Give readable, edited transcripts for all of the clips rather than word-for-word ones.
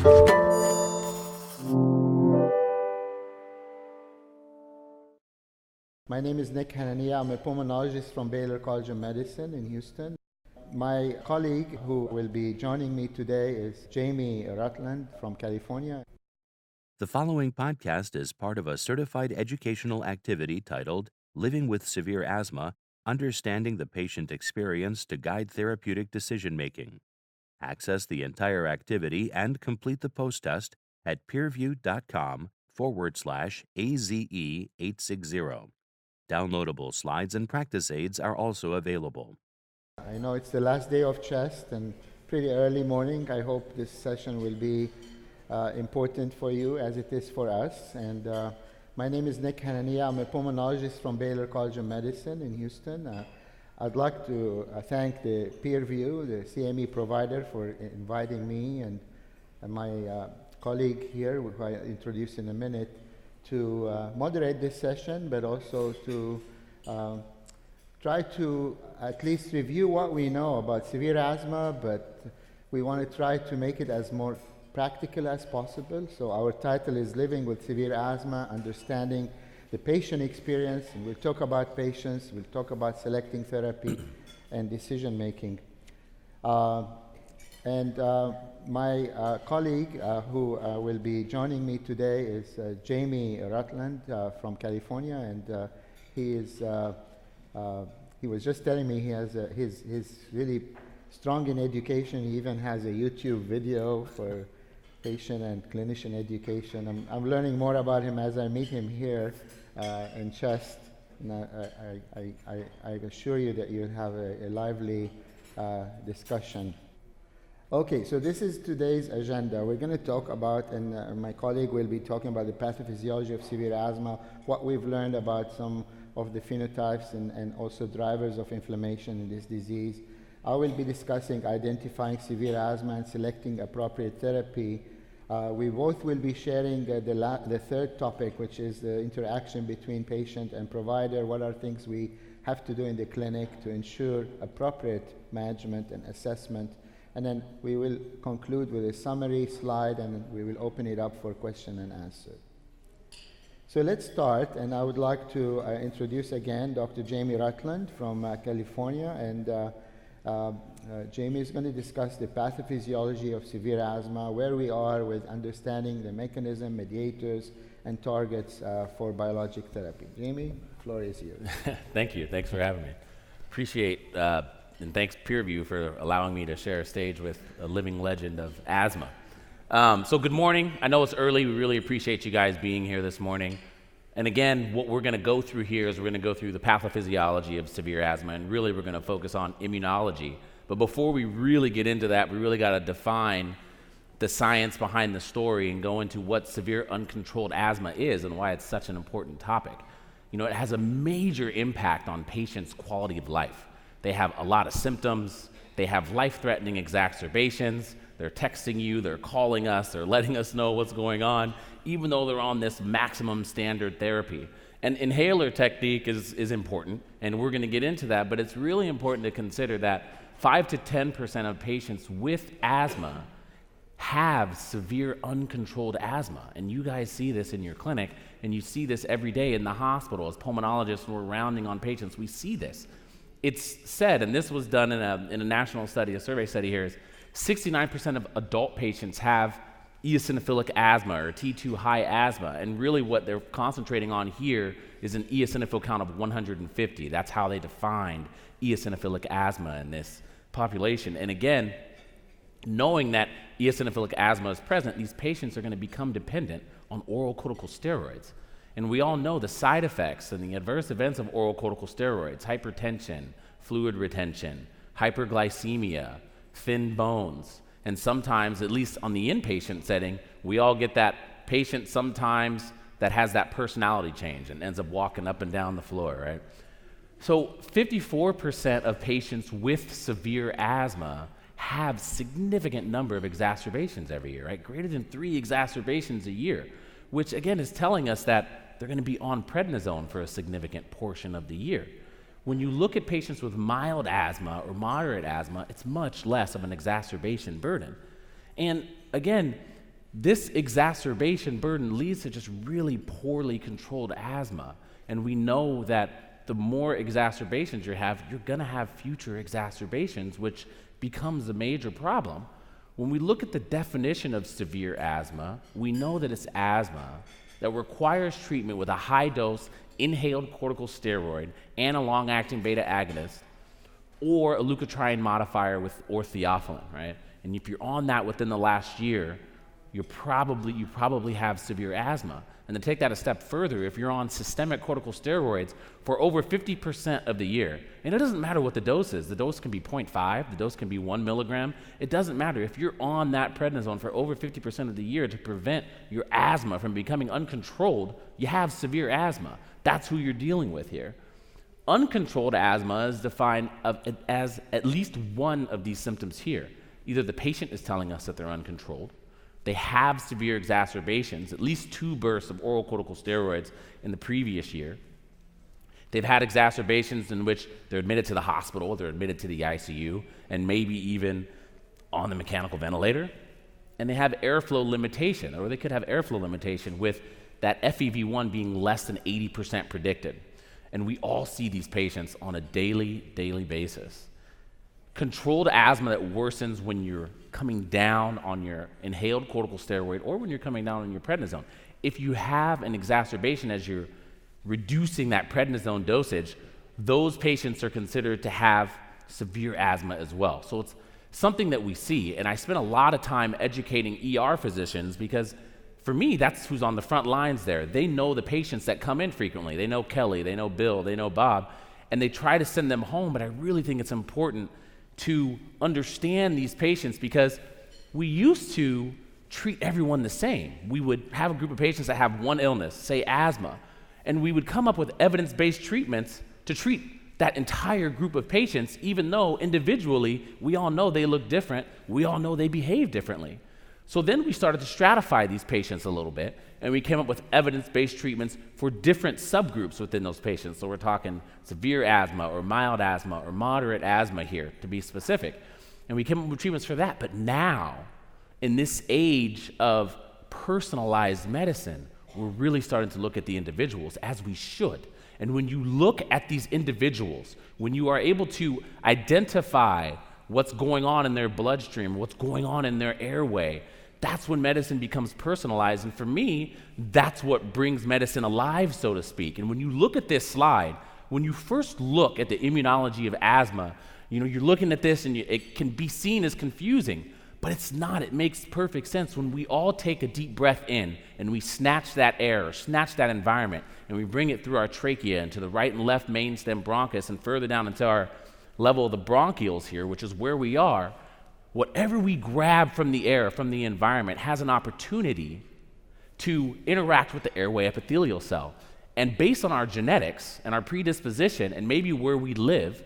My name is Nick Hanania. I'm a pulmonologist from Baylor College of Medicine in Houston. My colleague who will be joining me today is Jamie Rutland from California. The following podcast is part of a certified educational activity titled Living with Severe Asthma, Understanding the Patient Experience to Guide Therapeutic Decision-Making. Access the entire activity and complete the post-test at peerview.com/AZE860. Downloadable slides and practice aids are also available. I know it's the last day of CHEST and pretty early morning. I hope this session will be important for you as it is for us. And my name is Nick Hanania. I'm a pulmonologist from Baylor College of Medicine in Houston. I'd like to thank the Peerview, the CME provider, for inviting me and my colleague here, who I introduce in a minute, to moderate this session, but also to try to at least review what we know about severe asthma, but we want to try to make it as more practical as possible. So our title is Living with Severe Asthma, Understanding the Patient Experience, and we'll talk about patients, we'll talk about selecting therapy and decision making. My colleague who will be joining me today is Jamie Rutland from California, and he was just telling me he's really strong in education. He even has a YouTube video for patient and clinician education. I'm learning more about him as I meet him here in CHEST. And I assure you that you'll have a lively discussion. Okay, so this is today's agenda. We're going to talk about, and my colleague will be talking about the pathophysiology of severe asthma, what we've learned about some of the phenotypes and also drivers of inflammation in this disease. I will be discussing identifying severe asthma and selecting appropriate therapy. We both will be sharing the third topic, which is the interaction between patient and provider. What are things we have to do in the clinic to ensure appropriate management and assessment? And then we will conclude with a summary slide, and we will open it up for question and answer. So let's start, and I would like to introduce again Dr. Jamie Rutland from California, and Jamie is going to discuss the pathophysiology of severe asthma, where we are with understanding the mechanism, mediators, and targets for biologic therapy. Jamie, the floor is yours. Thank you. Thanks for having me. Appreciate and thanks Peerview for allowing me to share a stage with a living legend of asthma. So good morning. I know it's early. We really appreciate you guys being here this morning. And again, what we're going to go through here is we're going to go through the pathophysiology of severe asthma, and really we're going to focus on immunology. But before we really get into that, we really got to define the science behind the story and go into what severe uncontrolled asthma is and why it's such an important topic. You know, it has a major impact on patients' quality of life. They have a lot of symptoms. They have life-threatening exacerbations. They're texting you, they're calling us, they're letting us know what's going on, even though they're on this maximum standard therapy. And inhaler technique is important, and we're going to get into that, but it's really important to consider that 5 to 10% of patients with asthma have severe uncontrolled asthma. And you guys see this in your clinic, and you see this every day in the hospital. As pulmonologists, when we're rounding on patients, we see this. It's said, and this was done in a national study, a survey study here, is 69% of adult patients have eosinophilic asthma or T2 high asthma. And really what they're concentrating on here is an eosinophil count of 150. That's how they defined eosinophilic asthma in this population. And again, knowing that eosinophilic asthma is present, these patients are going to become dependent on oral corticosteroids. And we all know the side effects and the adverse events of oral corticosteroids: hypertension, fluid retention, hyperglycemia, thin bones. And sometimes, at least on the inpatient setting, we all get that patient sometimes that has that personality change and ends up walking up and down the floor, right? So 54% of patients with severe asthma have significant number of exacerbations every year, right? Greater than 3 exacerbations a year, which again is telling us that they're going to be on prednisone for a significant portion of the year. When you look at patients with mild asthma or moderate asthma, it's much less of an exacerbation burden. And again, this exacerbation burden leads to just really poorly controlled asthma. And we know that the more exacerbations you have, you're going to have future exacerbations, which becomes a major problem. When we look at the definition of severe asthma, we know that it's asthma that requires treatment with a high-dose inhaled corticosteroid and a long-acting beta agonist, or a leukotriene modifier or theophylline, right? And if you're on that within the last year, you probably have severe asthma. And to take that a step further, if you're on systemic corticosteroids for over 50% of the year, and it doesn't matter what the dose is, the dose can be 0.5, the dose can be 1 milligram, it doesn't matter. If you're on that prednisone for over 50% of the year to prevent your asthma from becoming uncontrolled, you have severe asthma. That's who you're dealing with here. Uncontrolled asthma is defined as at least one of these symptoms here. Either the patient is telling us that they're uncontrolled, they have severe exacerbations, at least 2 bursts of oral corticosteroids in the previous year. They've had exacerbations in which they're admitted to the hospital, they're admitted to the ICU, and maybe even on the mechanical ventilator. And they have airflow limitation, or they could have airflow limitation with that FEV1 being less than 80% predicted. And we all see these patients on a daily basis. Controlled asthma that worsens when you're coming down on your inhaled corticosteroid or when you're coming down on your prednisone. If you have an exacerbation as you're reducing that prednisone dosage, those patients are considered to have severe asthma as well. So it's something that we see, and I spend a lot of time educating ER physicians because for me, that's who's on the front lines there. They know the patients that come in frequently. They know Kelly, they know Bill, they know Bob, and they try to send them home, but I really think it's important to understand these patients because we used to treat everyone the same. We would have a group of patients that have one illness, say asthma, and we would come up with evidence-based treatments to treat that entire group of patients, even though individually we all know they look different, we all know they behave differently. So then we started to stratify these patients a little bit, and we came up with evidence-based treatments for different subgroups within those patients. So we're talking severe asthma or mild asthma or moderate asthma here, to be specific. And we came up with treatments for that. But now, in this age of personalized medicine, we're really starting to look at the individuals, as we should. And when you look at these individuals, when you are able to identify what's going on in their bloodstream, what's going on in their airway, that's when medicine becomes personalized. And for me, that's what brings medicine alive, so to speak. And when you look at this slide, when you first look at the immunology of asthma, you're looking at this and it can be seen as confusing, but it's not. It makes perfect sense when we all take a deep breath in and we snatch that air or snatch that environment and we bring it through our trachea into the right and left main stem bronchus and further down into our level of the bronchioles here, which is where we are. Whatever we grab from the air, from the environment, has an opportunity to interact with the airway epithelial cell. And based on our genetics and our predisposition and maybe where we live,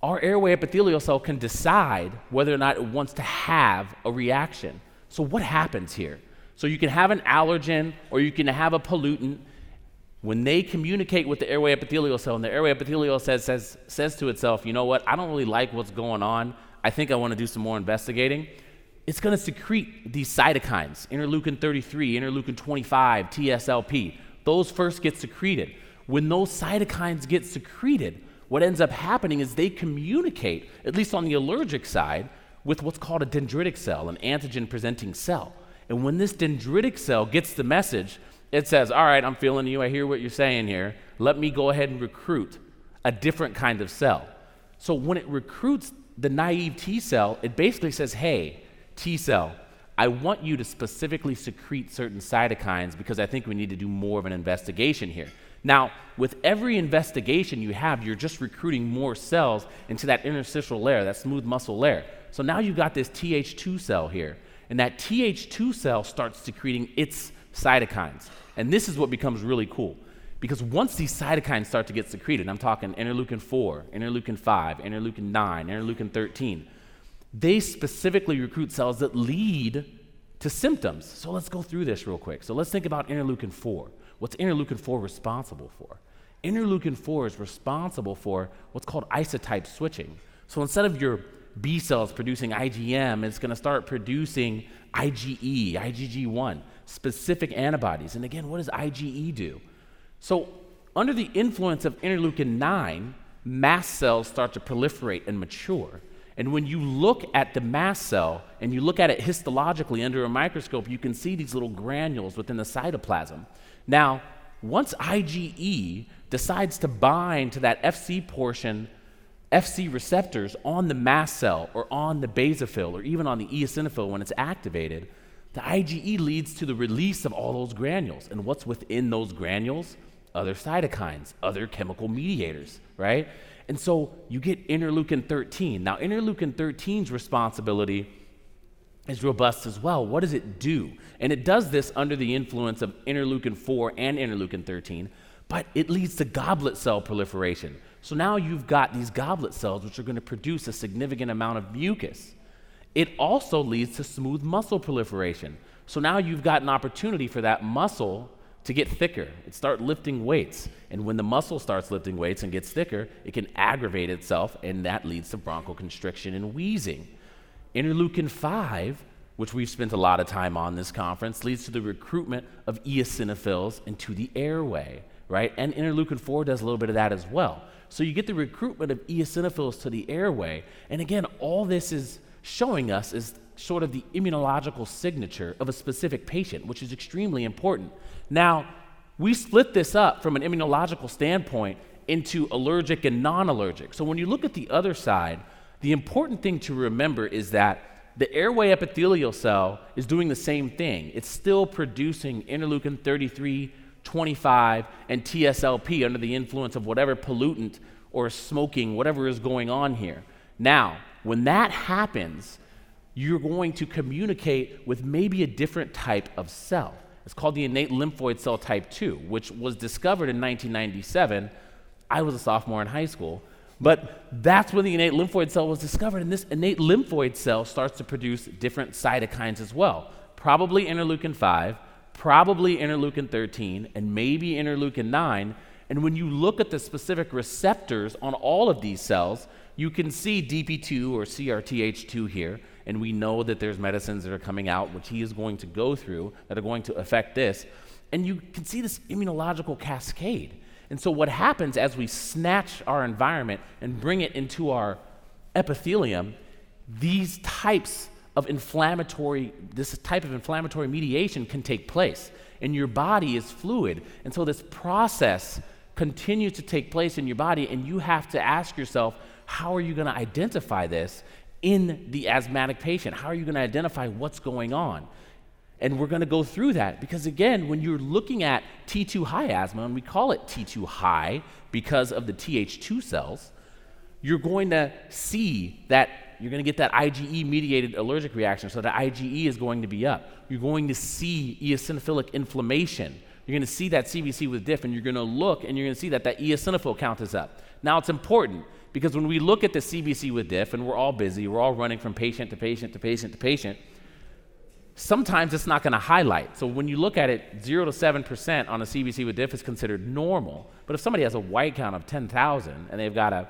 our airway epithelial cell can decide whether or not it wants to have a reaction. So what happens here? So you can have an allergen or you can have a pollutant. When they communicate with the airway epithelial cell and the airway epithelial says to itself, you know what, I don't really like what's going on. I think I want to do some more investigating. It's going to secrete these cytokines, interleukin 33, interleukin 25, TSLP. Those first get secreted. When those cytokines get secreted, what ends up happening is they communicate, at least on the allergic side, with what's called a dendritic cell, an antigen-presenting cell. And when this dendritic cell gets the message, it says, all right, I'm feeling you, I hear what you're saying here. Let me go ahead and recruit a different kind of cell. So when it recruits the naive T cell, it basically says, hey, T cell, I want you to specifically secrete certain cytokines because I think we need to do more of an investigation here. Now, with every investigation you have, you're just recruiting more cells into that interstitial layer, that smooth muscle layer. So now you've got this Th2 cell here, and that Th2 cell starts secreting its cytokines. And this is what becomes really cool. Because once these cytokines start to get secreted, I'm talking interleukin 4, interleukin 5, interleukin 9, interleukin 13, they specifically recruit cells that lead to symptoms. So let's go through this real quick. So let's think about interleukin 4. What's interleukin 4 responsible for? Interleukin 4 is responsible for what's called isotype switching. So instead of your B cells producing IgM. It's going to start producing IgE, IgG1, specific antibodies. And again, what does IgE do? So under the influence of interleukin-9, mast cells start to proliferate and mature. And when you look at the mast cell and you look at it histologically under a microscope, you can see these little granules within the cytoplasm. Now, once IgE decides to bind to that FC portion, FC receptors on the mast cell or on the basophil or even on the eosinophil when it's activated, the IgE leads to the release of all those granules. And what's within those granules? Other cytokines, other chemical mediators, right? And so you get interleukin-13. Now, interleukin-13's responsibility is robust as well. What does it do? And it does this under the influence of interleukin-4 and interleukin-13, but it leads to goblet cell proliferation. So now you've got these goblet cells which are going to produce a significant amount of mucus. It also leads to smooth muscle proliferation. So now you've got an opportunity for that muscle to get thicker. It starts lifting weights. And when the muscle starts lifting weights and gets thicker, it can aggravate itself, and that leads to bronchoconstriction and wheezing. Interleukin-5, which we've spent a lot of time on this conference, leads to the recruitment of eosinophils into the airway, right? And interleukin-4 does a little bit of that as well. So you get the recruitment of eosinophils to the airway. And again, all this is showing us is sort of the immunological signature of a specific patient, which is extremely important. Now, we split this up from an immunological standpoint into allergic and non-allergic. So when you look at the other side, the important thing to remember is that the airway epithelial cell is doing the same thing. It's still producing interleukin-33, 25, and TSLP under the influence of whatever pollutant or smoking, whatever is going on here. Now, when that happens, you're going to communicate with maybe a different type of cell. It's called the innate lymphoid cell type 2, which was discovered in 1997. I was a sophomore in high school, but that's when the innate lymphoid cell was discovered, and this innate lymphoid cell starts to produce different cytokines as well, probably interleukin-5, probably interleukin-13, and maybe interleukin-9. And when you look at the specific receptors on all of these cells, you can see DP2 or CRTH2 here, and we know that there's medicines that are coming out, which he is going to go through, that are going to affect this. And you can see this immunological cascade. And so what happens as we snatch our environment and bring it into our epithelium, these types of inflammatory, this type of inflammatory mediation can take place. And your body is fluid. And so this process continues to take place in your body, and you have to ask yourself, how are you going to identify this in the asthmatic patient? How are you going to identify what's going on? And we're going to go through that because, again, when you're looking at T2 high asthma, and we call it T2 high because of the Th2 cells, you're going to see that you're going to get that IgE-mediated allergic reaction, so the IgE is going to be up. You're going to see eosinophilic inflammation. You're going to see that CBC with diff, and you're going to look, and you're going to see that that eosinophil count is up. Now, it's important because when we look at the CBC with diff, and we're all busy, we're all running from patient to patient to patient to patient, sometimes it's not going to highlight. So when you look at it, 0 to 7% on a CBC with diff is considered normal. But if somebody has a white count of 10,000 and they've got a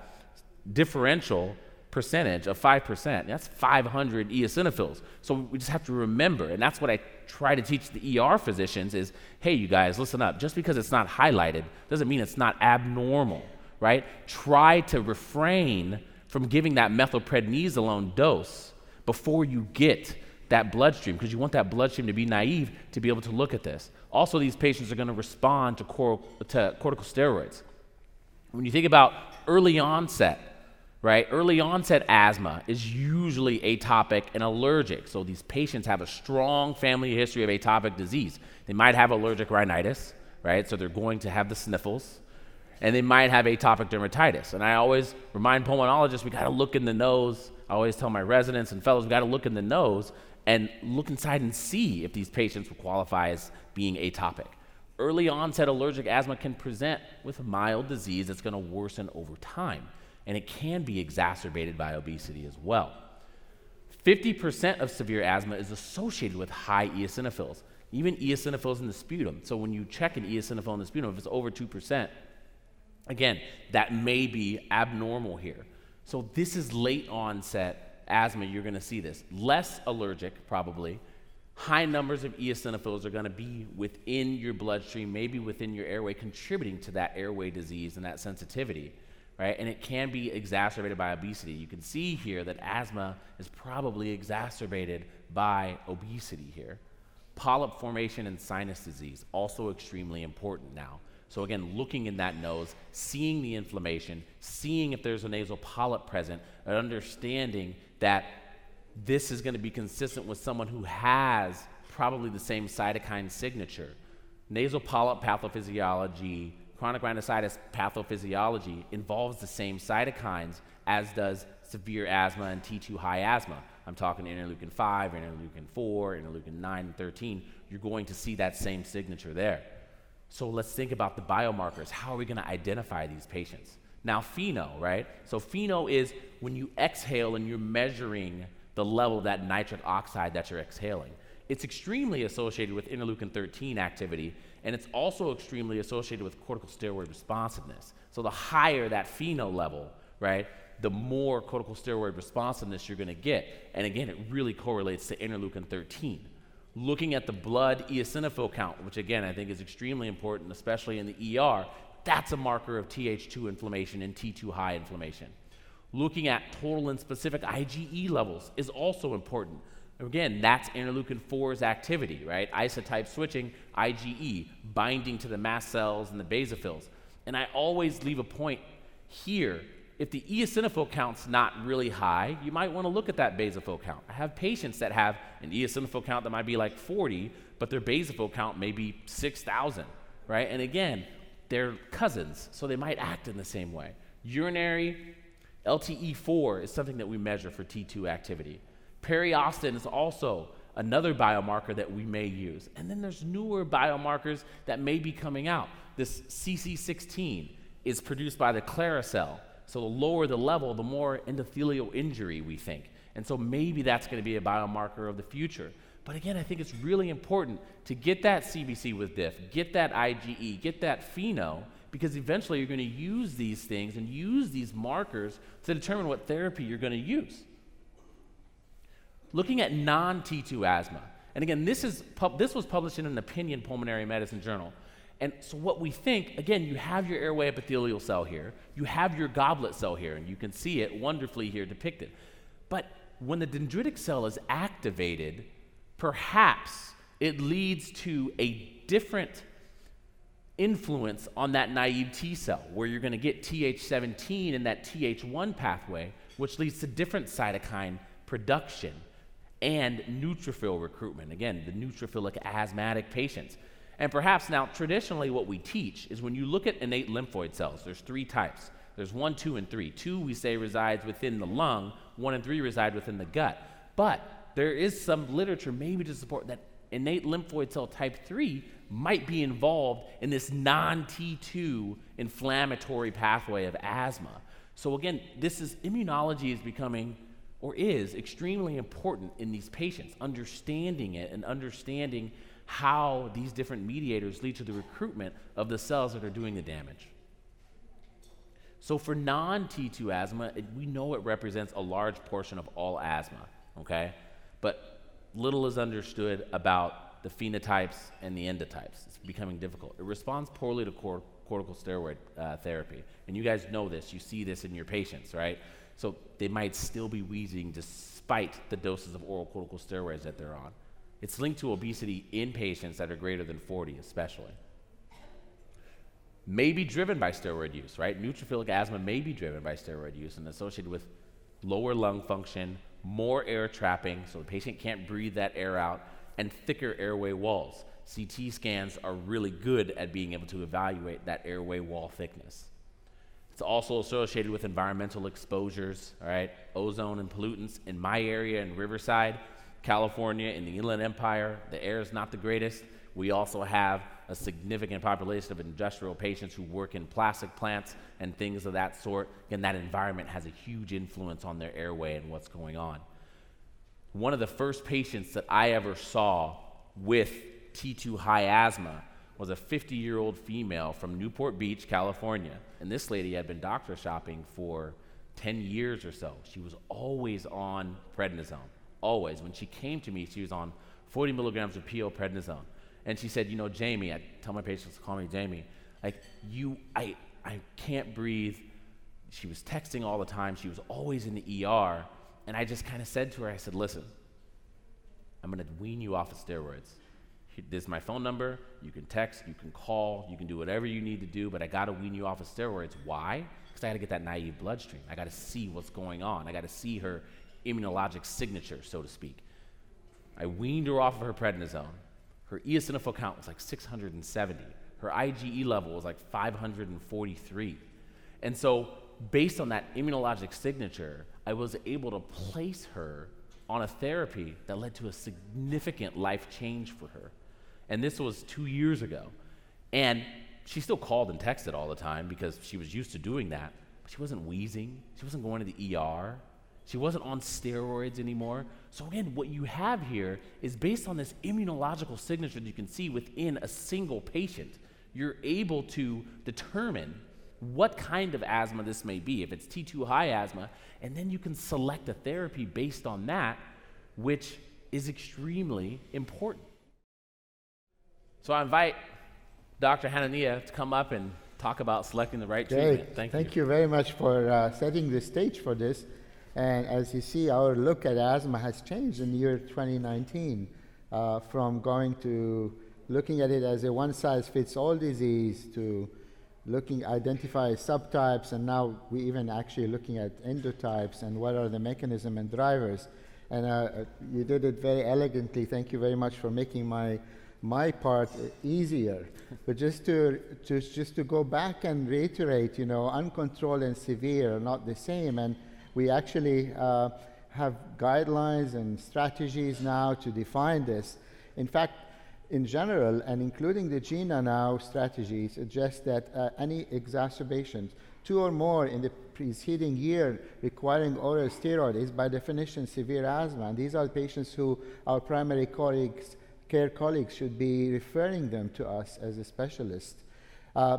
differential percentage of 5%, that's 500 eosinophils. So we just have to remember, and that's what I try to teach the ER physicians is, hey, you guys, listen up. Just because it's not highlighted doesn't mean it's not abnormal, right? Try to refrain from giving that methylprednisolone dose before you get that bloodstream, because you want that bloodstream to be naive to be able to look at this. Also, these patients are going to respond to corticosteroids. When you think about early onset, right? Early onset asthma is usually atopic and allergic. So these patients have a strong family history of atopic disease. They might have allergic rhinitis, right? So they're going to have the sniffles. And they might have atopic dermatitis. And I always remind pulmonologists, we got to look in the nose. I always tell my residents and fellows, we got to look in the nose and look inside and see if these patients will qualify as being atopic. Early onset allergic asthma can present with a mild disease that's going to worsen over time, and it can be exacerbated by obesity as well. 50% of severe asthma is associated with high eosinophils, even eosinophils in the sputum. So when you check an eosinophil in the sputum, if it's over 2%, again, that may be abnormal here. So this is late onset asthma, you're going to see this. Less allergic, probably. High numbers of eosinophils are going to be within your bloodstream, maybe within your airway, contributing to that airway disease and that sensitivity, right? And it can be exacerbated by obesity. You can see here that asthma is probably exacerbated by obesity here. Polyp formation and sinus disease, also extremely important now. So again, looking in that nose, seeing the inflammation, seeing if there's a nasal polyp present, and understanding that this is going to be consistent with someone who has probably the same cytokine signature. Nasal polyp pathophysiology, chronic rhinosinusitis pathophysiology involves the same cytokines as does severe asthma and T2 high asthma. I'm talking interleukin 5, interleukin 4, interleukin 9, and 13. You're going to see that same signature there. So let's think about the biomarkers. How are we going to identify these patients? Now, FeNO, right? So FeNO is when you exhale and you're measuring the level of that nitric oxide that you're exhaling. It's extremely associated with interleukin 13 activity, and it's also extremely associated with corticosteroid responsiveness. So the higher that FeNO level, right, the more corticosteroid responsiveness you're going to get. And again, it really correlates to interleukin 13. Looking at the blood eosinophil count, which again I think is extremely important, especially in the ER, that's a marker of Th2 inflammation and T2 high inflammation. Looking at total and specific IgE levels is also important. Again, that's interleukin 4's activity, right? Isotype switching, IgE, binding to the mast cells and the basophils. And I always leave a point here. If the eosinophil count's not really high, you might want to look at that basophil count. I have patients that have an eosinophil count that might be like 40, but their basophil count may be 6,000, right? And again, they're cousins, so they might act in the same way. Urinary LTE4 is something that we measure for T2 activity. Periostin is also another biomarker that we may use. And then there's newer biomarkers that may be coming out. This CC16 is produced by the Clara cell. So the lower the level, the more endothelial injury we think. And so maybe that's going to be a biomarker of the future. But again, I think it's really important to get that CBC with diff, get that IgE, get that FeNO, because eventually you're going to use these things and use these markers to determine what therapy you're going to use. Looking at non-T2 asthma, and again, this was published in an opinion pulmonary medicine journal. And so what we think, again, you have your airway epithelial cell here, you have your goblet cell here, and you can see it wonderfully here depicted. But when the dendritic cell is activated, perhaps it leads to a different influence on that naive T cell, where you're going to get Th17 in that Th1 pathway, which leads to different cytokine production and neutrophil recruitment. Again, the neutrophilic asthmatic patients. And perhaps now, traditionally, what we teach is when you look at innate lymphoid cells, there's 3 types. There's 1, 2, and 3. 2, we say, resides within the lung. 1 and 3 reside within the gut. But there is some literature maybe to support that innate lymphoid cell type 3 might be involved in this non-T2 inflammatory pathway of asthma. So again, immunology is becoming, or is, extremely important in these patients, understanding it and understanding how these different mediators lead to the recruitment of the cells that are doing the damage. So for non-T2 asthma, we know it represents a large portion of all asthma, okay? But little is understood about the phenotypes and the endotypes. It's becoming difficult. It responds poorly to corticosteroid therapy. And you guys know this. You see this in your patients, right? So they might still be wheezing despite the doses of oral corticosteroids that they're on. It's linked to obesity in patients that are greater than 40, especially. May be driven by steroid use, right? Neutrophilic asthma may be driven by steroid use and associated with lower lung function, more air trapping, so the patient can't breathe that air out, and thicker airway walls. CT scans are really good at being able to evaluate that airway wall thickness. It's also associated with environmental exposures, all right? Ozone and pollutants. In my area in Riverside, California, in the Inland Empire, the air is not the greatest. We also have a significant population of industrial patients who work in plastic plants and things of that sort. And that environment has a huge influence on their airway and what's going on. One of the first patients that I ever saw with T2 high asthma was a 50-year-old female from Newport Beach, California. And this lady had been doctor shopping for 10 years or so, she was always on prednisone, always. When she came to me, she was on 40 milligrams of PO prednisone. And she said, Jamie, I tell my patients to call me Jamie, like, I can't breathe. She was texting all the time. She was always in the ER. And I just kind of said to her, I said, listen, I'm going to wean you off of steroids. This is my phone number. You can text, you can call, you can do whatever you need to do, but I got to wean you off of steroids. Why? Because I got to get that naive bloodstream. I got to see what's going on. I got to see her immunologic signature, so to speak. I weaned her off of her prednisone. Her eosinophil count was like 670. Her IgE level was like 543. And so based on that immunologic signature, I was able to place her on a therapy that led to a significant life change for her. And this was 2 years ago. And she still called and texted all the time because she was used to doing that. But she wasn't wheezing. She wasn't going to the ER. She wasn't on steroids anymore. So again, what you have here is based on this immunological signature that you can see within a single patient. You're able to determine what kind of asthma this may be, if it's T2 high asthma, and then you can select a therapy based on that, which is extremely important. So I invite Dr. Hanania to come up and talk about selecting the right treatment. Thank you very much for setting the stage for this. And as you see, our look at asthma has changed in the year 2019 from looking at it as a one-size-fits-all disease to identify subtypes, and now we even actually looking at endotypes and what are the mechanism and drivers. And you did it very elegantly. Thank you very much for making my part easier. But just to go back and reiterate, uncontrolled and severe are not the same, and we actually have guidelines and strategies now to define this. In fact, in general, and including the GINA now strategy, suggests that any exacerbations, 2 or more in the preceding year requiring oral steroid is by definition severe asthma. And these are patients who our primary care colleagues should be referring them to us as a specialist.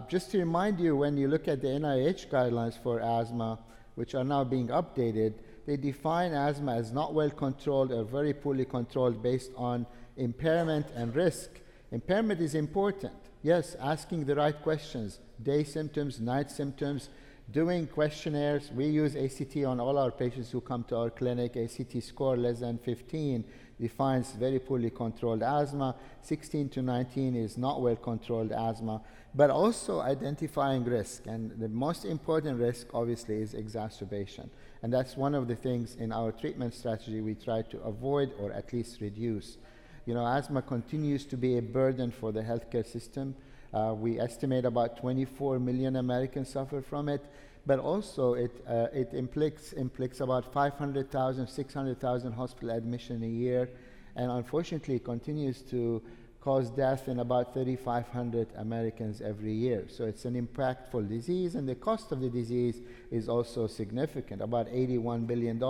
Just to remind you, when you look at the NIH guidelines for asthma, which are now being updated, they define asthma as not well controlled or very poorly controlled based on impairment and risk. Impairment is important. Yes, asking the right questions, day symptoms, night symptoms, doing questionnaires. We use ACT on all our patients who come to our clinic. ACT score less than 15 defines very poorly controlled asthma. 16 to 19 is not well controlled asthma, but also identifying risk. And the most important risk, obviously, is exacerbation. And that's one of the things in our treatment strategy we try to avoid or at least reduce. Asthma continues to be a burden for the healthcare system. We estimate about 24 million Americans suffer from it, but also it implicates about 500,000, 600,000 hospital admission a year, and unfortunately continues to cause death in about 3,500 Americans every year. So it's an impactful disease, and the cost of the disease is also significant, about $81 billion.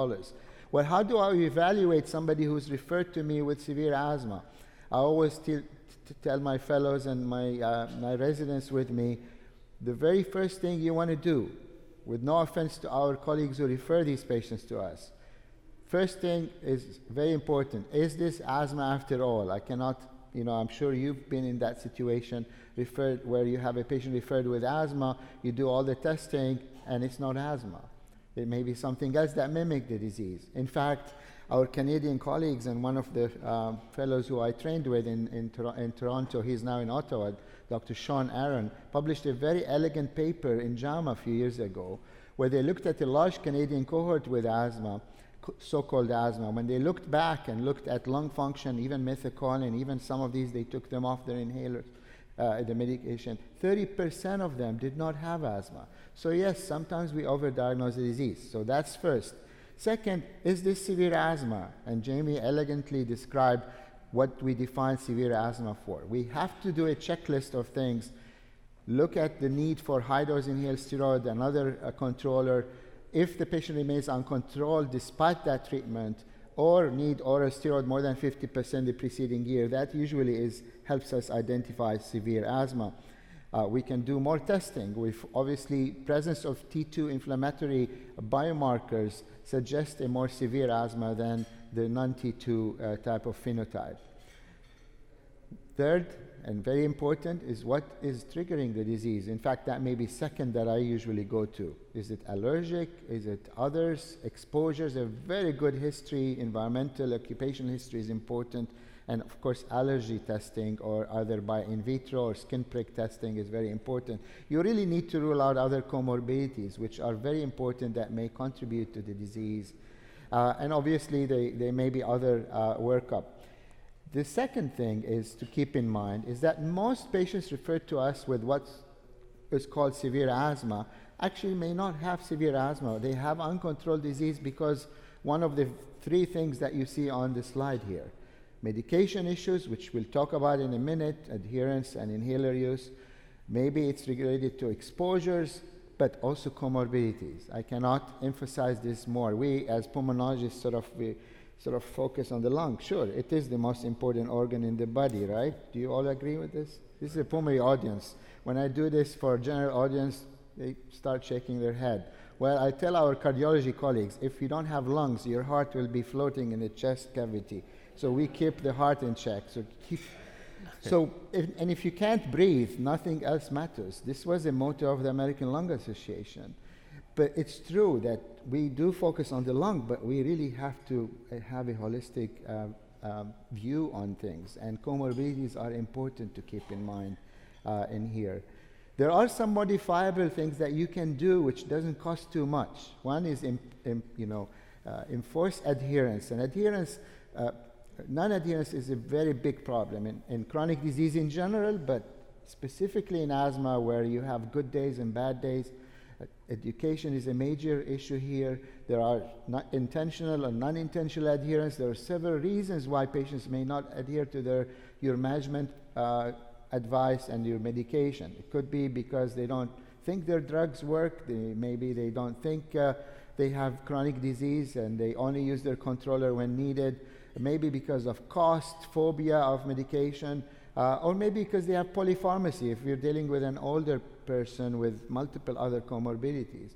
Well, how do I evaluate somebody who's referred to me with severe asthma? I always tell my fellows and my residents with me, the very first thing you want to do, with no offense to our colleagues who refer these patients to us, first thing is very important. Is this asthma after all? I cannot, I'm sure you've been in that situation where you have a patient referred with asthma, you do all the testing, and it's not asthma. It may be something else that mimics the disease. In fact, our Canadian colleagues and one of the fellows who I trained with in Toronto, he's now in Ottawa, Dr. Sean Aaron, published a very elegant paper in JAMA a few years ago, where they looked at a large Canadian cohort with asthma, so-called asthma. When they looked back and looked at lung function, even methicillin, even some of these, they took them off their inhalers, the medication, 30% of them did not have asthma. So yes, sometimes we overdiagnose the disease. So that's first. Second, is this severe asthma? And Jamie elegantly described what we define severe asthma for. We have to do a checklist of things. Look at the need for high-dose inhaled steroid, another controller. If the patient remains uncontrolled despite that treatment, or need oral steroid more than 50% the preceding year, that usually helps us identify severe asthma. We can do more testing with obviously presence of T2 inflammatory biomarkers suggest a more severe asthma than the non-T2 type of phenotype. Third, and very important, is what is triggering the disease. In fact, that may be second that I usually go to. Is it allergic? Is it others? Exposures, a very good history, environmental, occupational history is important. And of course, allergy testing or either by in vitro or skin prick testing is very important. You really need to rule out other comorbidities, which are very important that may contribute to the disease. And obviously, there may be other workup. The second thing is to keep in mind is that most patients referred to us with what is called severe asthma actually may not have severe asthma. They have uncontrolled disease because one of the three things that you see on the slide here. Medication issues, which we'll talk about in a minute, adherence and inhaler use. Maybe it's related to exposures, but also comorbidities. I cannot emphasize this more. We, as pulmonologists, sort of focus on the lung. Sure, it is the most important organ in the body, right? Do you all agree with this? This is a pulmonary audience. When I do this for a general audience, they start shaking their head. Well, I tell our cardiology colleagues, if you don't have lungs, your heart will be floating in the chest cavity. So we keep the heart in check. If you can't breathe, nothing else matters. This was a motto of the American Lung Association. But it's true that we do focus on the lung, but we really have to have a holistic view on things. And comorbidities are important to keep in mind in here. There are some modifiable things that you can do which doesn't cost too much. One is enforce adherence. And adherence, non-adherence is a very big problem in chronic disease in general, but specifically in asthma where you have good days and bad days. Education is a major issue here. There are intentional and non-intentional adherence. There are several reasons why patients may not adhere to your management advice and your medication. It could be because they don't think their drugs work. Maybe they don't think they have chronic disease and they only use their controller when needed. Maybe because of cost, phobia of medication, or maybe because they have polypharmacy if you're dealing with an older person with multiple other comorbidities.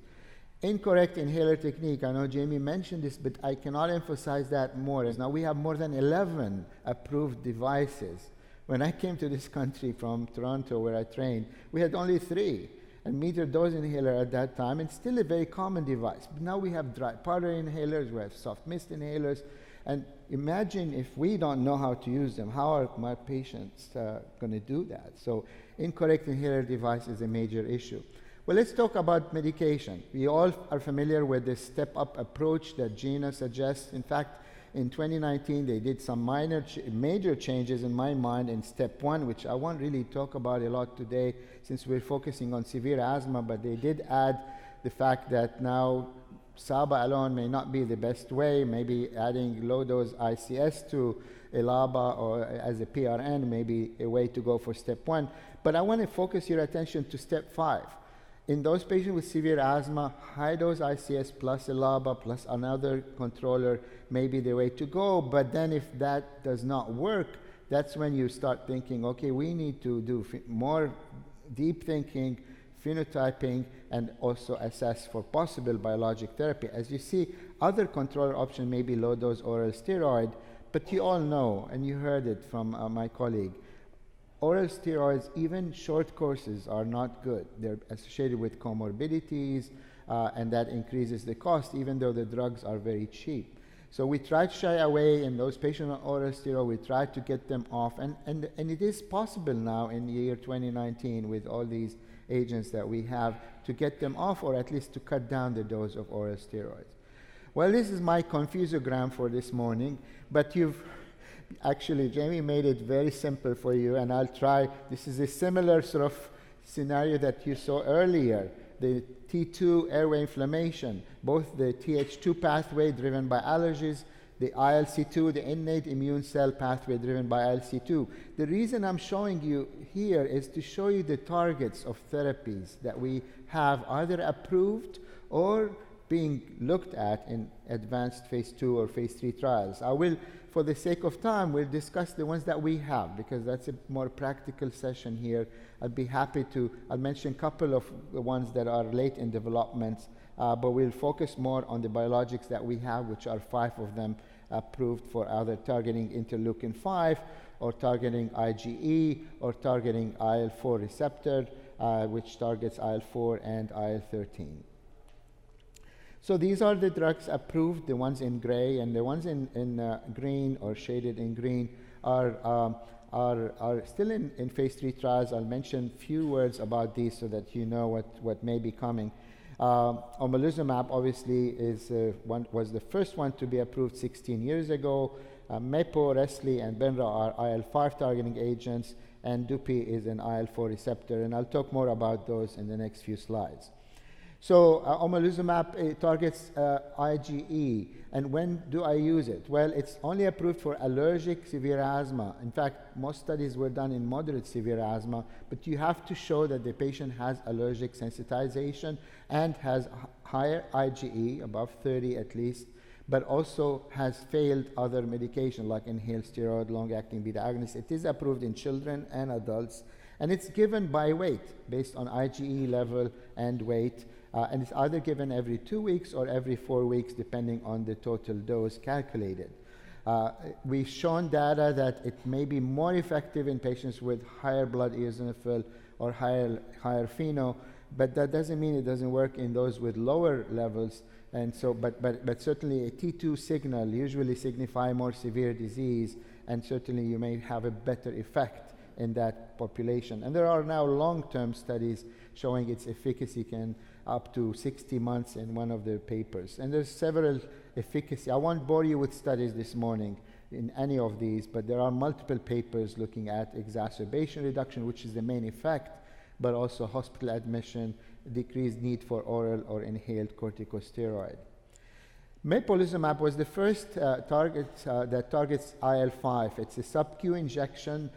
Incorrect inhaler technique. I know Jamie mentioned this, but I cannot emphasize that more. Now we have more than 11 approved devices. When I came to this country from Toronto where I trained, we had only 3. And metered dose inhaler at that time, and still a very common device. But now we have dry powder inhalers, we have soft mist inhalers, and imagine if we don't know how to use them, how are my patients going to do that? So incorrect inhaler device is a major issue. Well, let's talk about medication. We all are familiar with the step-up approach that GINA suggests. In fact, in 2019, they did some major changes in my mind in step 1, which I won't really talk about a lot today since we're focusing on severe asthma, but they did add the fact that now SABA alone may not be the best way. Maybe adding low-dose ICS to a LABA or as a PRN may be a way to go for step 1. But I want to focus your attention to step 5. In those patients with severe asthma, high-dose ICS plus a LABA plus another controller may be the way to go. But then if that does not work, that's when you start thinking, okay, we need to do more deep thinking, phenotyping, and also assess for possible biologic therapy. As you see, other controller option may be low-dose oral steroid, but you all know, and you heard it from my colleague, oral steroids, even short courses, are not good. They're associated with comorbidities, and that increases the cost, even though the drugs are very cheap. So we try to shy away in those patients on oral steroid. We try to get them off, and it is possible now in the year 2019 with all these agents that we have to get them off, or at least to cut down the dose of oral steroids. Well, this is my confusogram for this morning, but actually, Jamie made it very simple for you, and I'll try. This is a similar sort of scenario that you saw earlier. The T2 airway inflammation, both the Th2 pathway driven by allergies, the ILC2, the innate immune cell pathway driven by ILC2. The reason I'm showing you here is to show you the targets of therapies that we have either approved or being looked at in advanced phase 2 or phase 3 trials. I will for the sake of time, we'll discuss the ones that we have, because that's a more practical session here. I'd be happy to, I'll mention a couple of the ones that are late in development, but we'll focus more on the biologics that we have, which are 5 of them approved for either targeting interleukin-5, or targeting IgE, or targeting IL-4 receptor, which targets IL-4 and IL-13. So these are the drugs approved, the ones in gray, and the ones in green or shaded in green are still in phase 3 trials. I'll mention a few words about these so that you know what may be coming. Omalizumab obviously was the first one to be approved 16 years ago. Mepo, Resli, and Benra are IL-5 targeting agents, and Dupi is an IL-4 receptor, and I'll talk more about those in the next few slides. So omalizumab targets IgE, and when do I use it? Well, it's only approved for allergic severe asthma. In fact, most studies were done in moderate severe asthma, but you have to show that the patient has allergic sensitization and has higher IgE, above 30 at least, but also has failed other medication like inhaled steroid, long-acting beta agonist. It is approved in children and adults, and it's given by weight, based on IgE level and weight. And it's either given every 2 weeks or every 4 weeks, depending on the total dose calculated. We've shown data that it may be more effective in patients with higher blood eosinophil or higher FeNO, but that doesn't mean it doesn't work in those with lower levels. And so, but certainly a T2 signal usually signify more severe disease, and certainly you may have a better effect in that population. And there are now long-term studies showing its efficacy can up to 60 months in one of the papers. And there's several efficacy. I won't bore you with studies this morning in any of these, but there are multiple papers looking at exacerbation reduction, which is the main effect, but also hospital admission, decreased need for oral or inhaled corticosteroid. Mepolizumab was the first target that targets IL-5. It's a sub-Q injection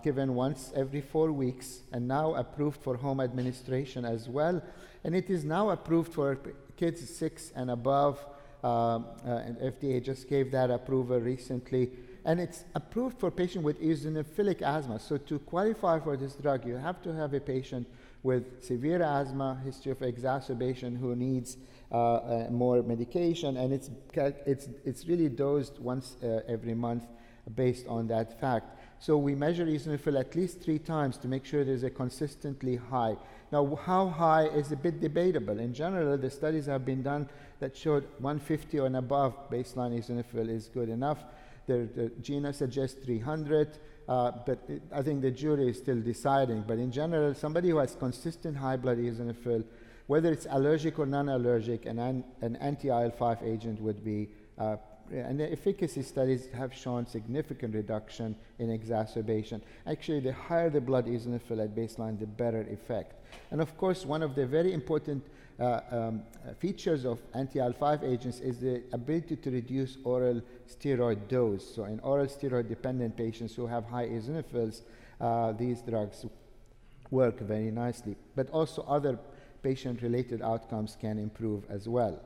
given once every 4 weeks, and now approved for home administration as well. And it is now approved for kids 6 and above, and FDA just gave that approval recently. And it's approved for patients with eosinophilic asthma. So to qualify for this drug, you have to have a patient with severe asthma, history of exacerbation, who needs more medication, and it's really dosed once every month based on that fact. So we measure eosinophil at least 3 times to make sure there's a consistently high. Now, how high is a bit debatable. In general, the studies have been done that showed 150 and above baseline eosinophil is good enough. The GINA suggests 300, but I think the jury is still deciding. But in general, somebody who has consistent high blood eosinophil, whether it's allergic or non-allergic, an anti-IL-5 agent would be, and the efficacy studies have shown significant reduction in exacerbation. Actually, the higher the blood eosinophil at baseline, the better effect. And of course, one of the very important features of anti-IL-5 agents is the ability to reduce oral steroid dose. So in oral steroid-dependent patients who have high eosinophils, these drugs work very nicely. But also other patient-related outcomes can improve as well.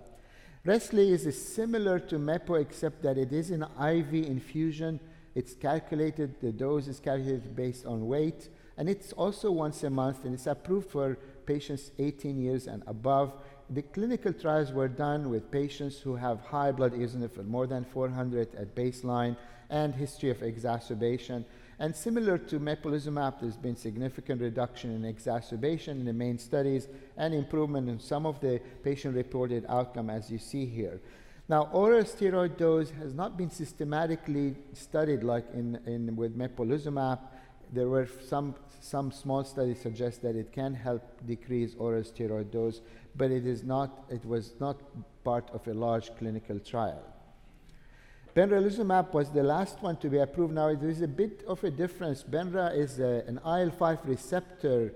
Resli is similar to Mepo, except that it is an IV infusion. It's calculated, the dose is calculated based on weight, and it's also once a month, and it's approved for patients 18 years and above. The clinical trials were done with patients who have high blood eosinophil, more than 400 at baseline, and history of exacerbation. And similar to Mepolizumab, there's been significant reduction in exacerbation in the main studies and improvement in some of the patient-reported outcome, as you see here. Now, oral steroid dose has not been systematically studied like with Mepolizumab. There were some small studies suggest that it can help decrease oral steroid dose, but it was not part of a large clinical trial. Benralizumab was the last one to be approved. Now, there is a bit of a difference. Benra is an IL-5 receptor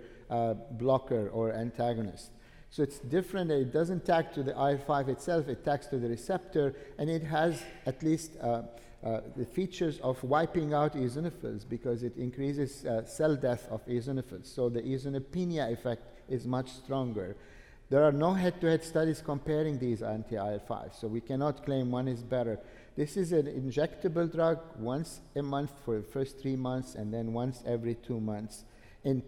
blocker or antagonist. So it's different. It doesn't tag to the IL-5 itself. It tags to the receptor, and it has at least the features of wiping out eosinophils because it increases cell death of eosinophils. So the eosinopenia effect is much stronger. There are no head-to-head studies comparing these anti-IL-5, so we cannot claim one is better. This is an injectable drug once a month for the first 3 months and then once every 2 months in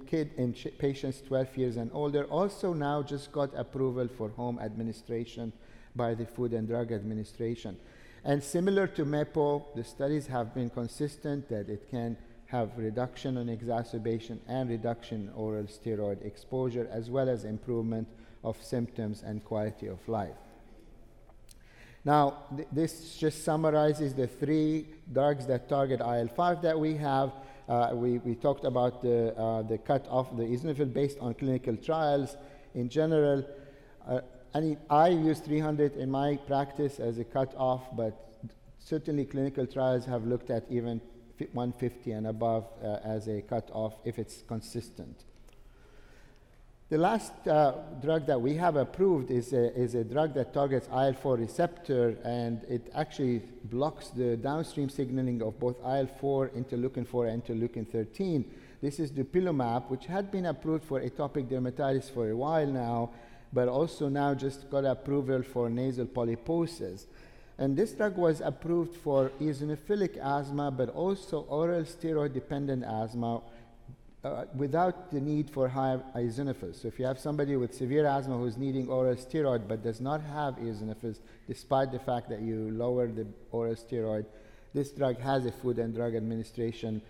patients 12 years and older. Also now just got approval for home administration by the Food and Drug Administration. And similar to Mepo, the studies have been consistent that it can have reduction in exacerbation and reduction in oral steroid exposure, as well as improvement of symptoms and quality of life. Now, this just summarizes the 3 drugs that target IL-5 that we have. We talked about the cutoff, the eosinophil based on clinical trials. In general, I use 300 in my practice as a cutoff, but certainly clinical trials have looked at even 150 and above as a cutoff if it's consistent. The last drug that we have approved is a drug that targets IL-4 receptor, and it actually blocks the downstream signaling of both IL-4, interleukin-4, and interleukin-13. This is Dupilumab, which had been approved for atopic dermatitis for a while now, but also now just got approval for nasal polyposis. And this drug was approved for eosinophilic asthma, but also oral steroid-dependent asthma, without the need for high eosinophils. So if you have somebody with severe asthma who's needing oral steroid but does not have eosinophils, despite the fact that you lower the oral steroid, this drug has a Food and Drug Administration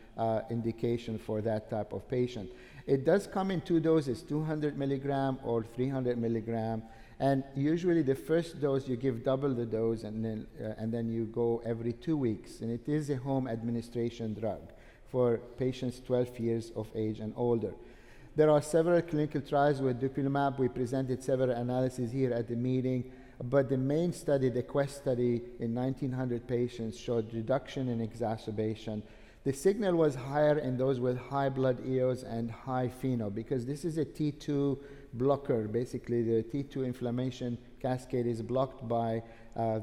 indication for that type of patient. It does come in 2 doses, 200 milligram or 300 milligram. And usually the first dose you give double the dose, and then you go every 2 weeks. And it is a home administration drug for patients 12 years of age and older. There are several clinical trials with Dupilumab. We presented several analyses here at the meeting, but the main study, the QUEST study in 1,900 patients, showed reduction in exacerbation. The signal was higher in those with high blood eos and high FeNO, because this is a T2 blocker. Basically, the T2 inflammation cascade is blocked by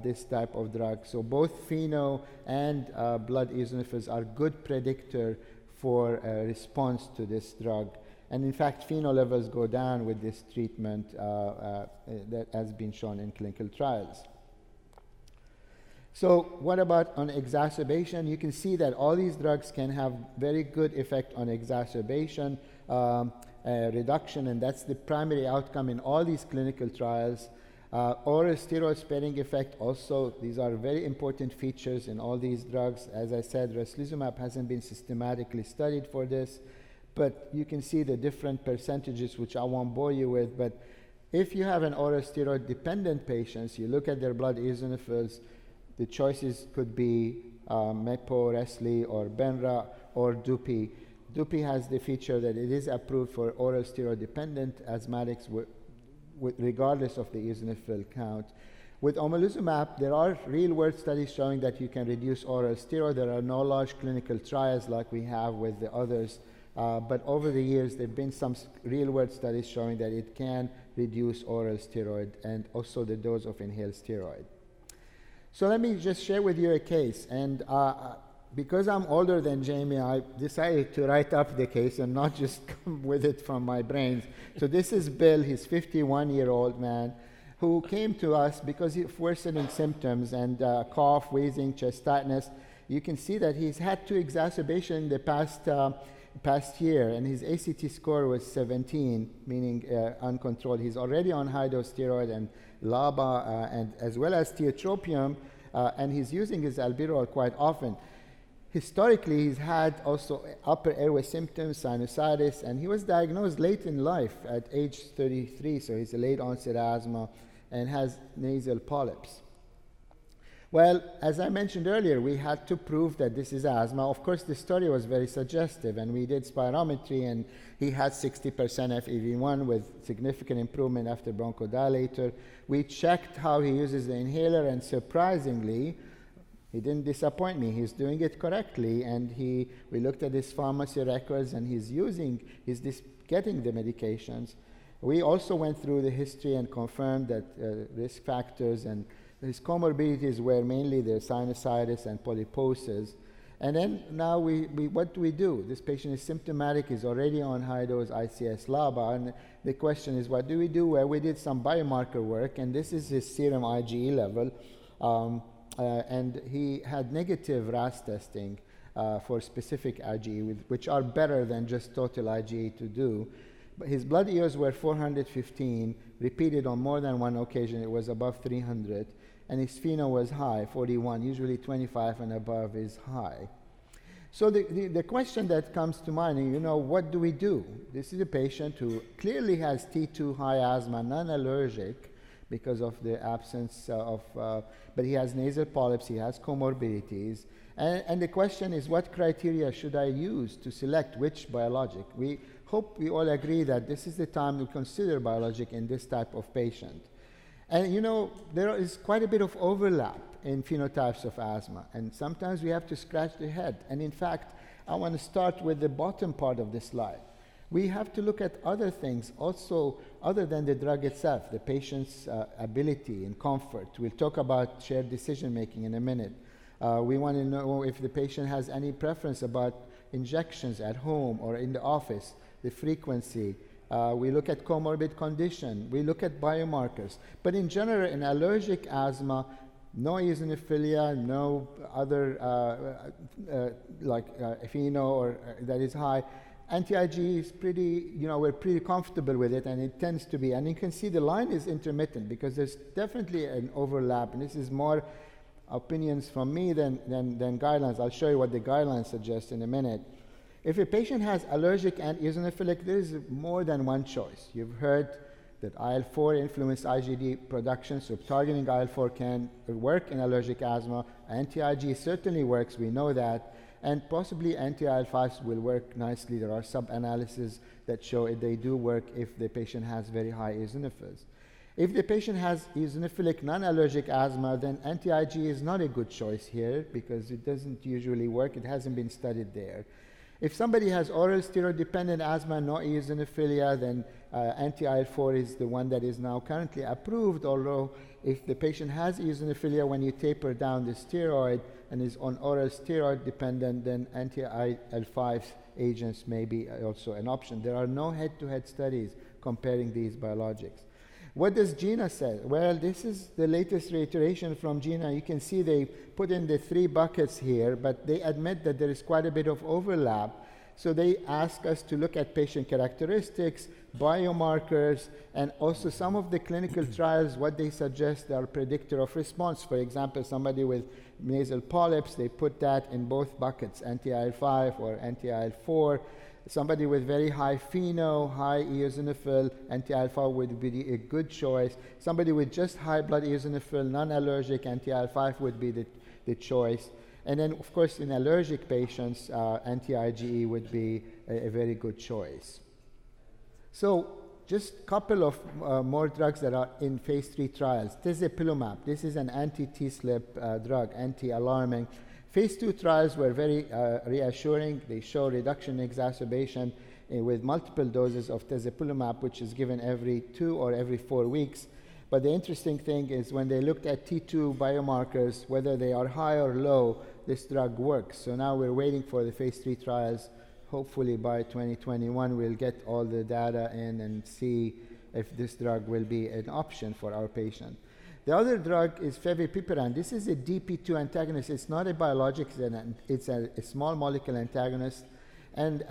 this type of drug. So both FeNO and blood eosinophils are good predictor for response to this drug. And in fact, FeNO levels go down with this treatment that has been shown in clinical trials. So what about on exacerbation? You can see that all these drugs can have very good effect on exacerbation reduction, and that's the primary outcome in all these clinical trials. Oral steroid sparing effect also, these are very important features in all these drugs. As I said, Mepolizumab hasn't been systematically studied for this, but you can see the different percentages, which I won't bore you with. But if you have an oral steroid dependent patients, you look at their blood eosinophils, the choices could be Mepo, Resli, or Benra, or Dupi. Dupi has the feature that it is approved for oral steroid-dependent asthmatics regardless of the eosinophil count. With omalizumab, there are real-world studies showing that you can reduce oral steroid. There are no large clinical trials like we have with the others, but over the years there have been some real-world studies showing that it can reduce oral steroid and also the dose of inhaled steroid. So let me just share with you a case, and because I'm older than Jamie, I decided to write up the case and not just come with it from my brains. So this is Bill. He's a 51-year-old man who came to us because of worsening symptoms and cough, wheezing, chest tightness. You can see that he's had 2 exacerbations in the past year, and his ACT score was 17, meaning uncontrolled. He's already on high-dose steroid and LABA, and as well as tiotropium, and he's using his albuterol quite often. Historically, he's had also upper airway symptoms, sinusitis, and he was diagnosed late in life at age 33, so he's a late onset asthma and has nasal polyps. Well, as I mentioned earlier, we had to prove that this is asthma. Of course, the story was very suggestive, and we did spirometry, and he had 60% FEV1 with significant improvement after bronchodilator. We checked how he uses the inhaler, and surprisingly, he didn't disappoint me. He's doing it correctly, and we looked at his pharmacy records, and he's getting the medications. We also went through the history and confirmed that risk factors and his comorbidities were mainly the sinusitis and polyposis. And then now what do we do? This patient is symptomatic, is already on high-dose ICS-LABA, and the question is, what do we do? Well, we did some biomarker work, and this is his serum IgE level. and he had negative RAS testing for specific IgE, which are better than just total IgE to do. But his blood EOs were 415, repeated on more than one occasion. It was above 300. And his FeNO was high, 41. Usually 25 and above is high. So the question that comes to mind, what do we do? This is a patient who clearly has T2 high asthma, non-allergic because of the absence but he has nasal polyps, he has comorbidities. And the question is, what criteria should I use to select which biologic? We hope we all agree that this is the time to consider biologic in this type of patient. And there is quite a bit of overlap in phenotypes of asthma, and sometimes we have to scratch the head. And in fact, I want to start with the bottom part of the slide. We have to look at other things also other than the drug itself, the patient's ability and comfort. We'll talk about shared decision making in a minute. We want to know if the patient has any preference about injections at home or in the office, the frequency. We look at comorbid condition. We look at biomarkers. But in general, in allergic asthma, no eosinophilia, no other FeNO or that is high. Anti-IgE is pretty, we're pretty comfortable with it, and it tends to be. And you can see the line is intermittent because there's definitely an overlap, and this is more opinions from me than guidelines. I'll show you what the guidelines suggest in a minute. If a patient has allergic and eosinophilic, there is more than one choice. You've heard that IL-4 influence IgD production, so targeting IL-4 can work in allergic asthma. Anti-IgE certainly works, we know that, and possibly anti-IL-5s will work nicely. There are sub-analyses that show they do work if the patient has very high eosinophils. If the patient has eosinophilic non-allergic asthma, then anti-IgE is not a good choice here because it doesn't usually work. It hasn't been studied there. If somebody has oral steroid-dependent asthma, no eosinophilia, then anti-IL-4 is the one that is now currently approved, although if the patient has eosinophilia, when you taper down the steroid and is on oral steroid-dependent, then anti-IL-5 agents may be also an option. There are no head-to-head studies comparing these biologics. What does GINA say? Well, this is the latest reiteration from GINA. You can see they put in the 3 buckets here, but they admit that there is quite a bit of overlap. So they ask us to look at patient characteristics, biomarkers, and also some of the clinical trials, what they suggest are predictor of response. For example, somebody with nasal polyps, they put that in both buckets, anti-IL-5 or anti-IL-4. Somebody with very high FeNO, high eosinophil, anti-IL-5 would be a good choice. Somebody with just high blood eosinophil, non-allergic, anti-IL-5 would be the choice. And then, of course, in allergic patients, anti-IgE would be a very good choice. So just a couple of more drugs that are in phase 3 trials. Tezepelumab, this is an anti-TSLP drug, anti-alarming. Phase 2 trials were very reassuring. They show reduction in exacerbation with multiple doses of tezepelumab, which is given every 2 or every 4 weeks. But the interesting thing is when they looked at T2 biomarkers, whether they are high or low, this drug works. So now we're waiting for the phase 3 trials. Hopefully by 2021, we'll get all the data in and see if this drug will be an option for our patient. The other drug is fevipiprant. This is a DP2 antagonist. It's not a biologic, it's a small molecule antagonist. And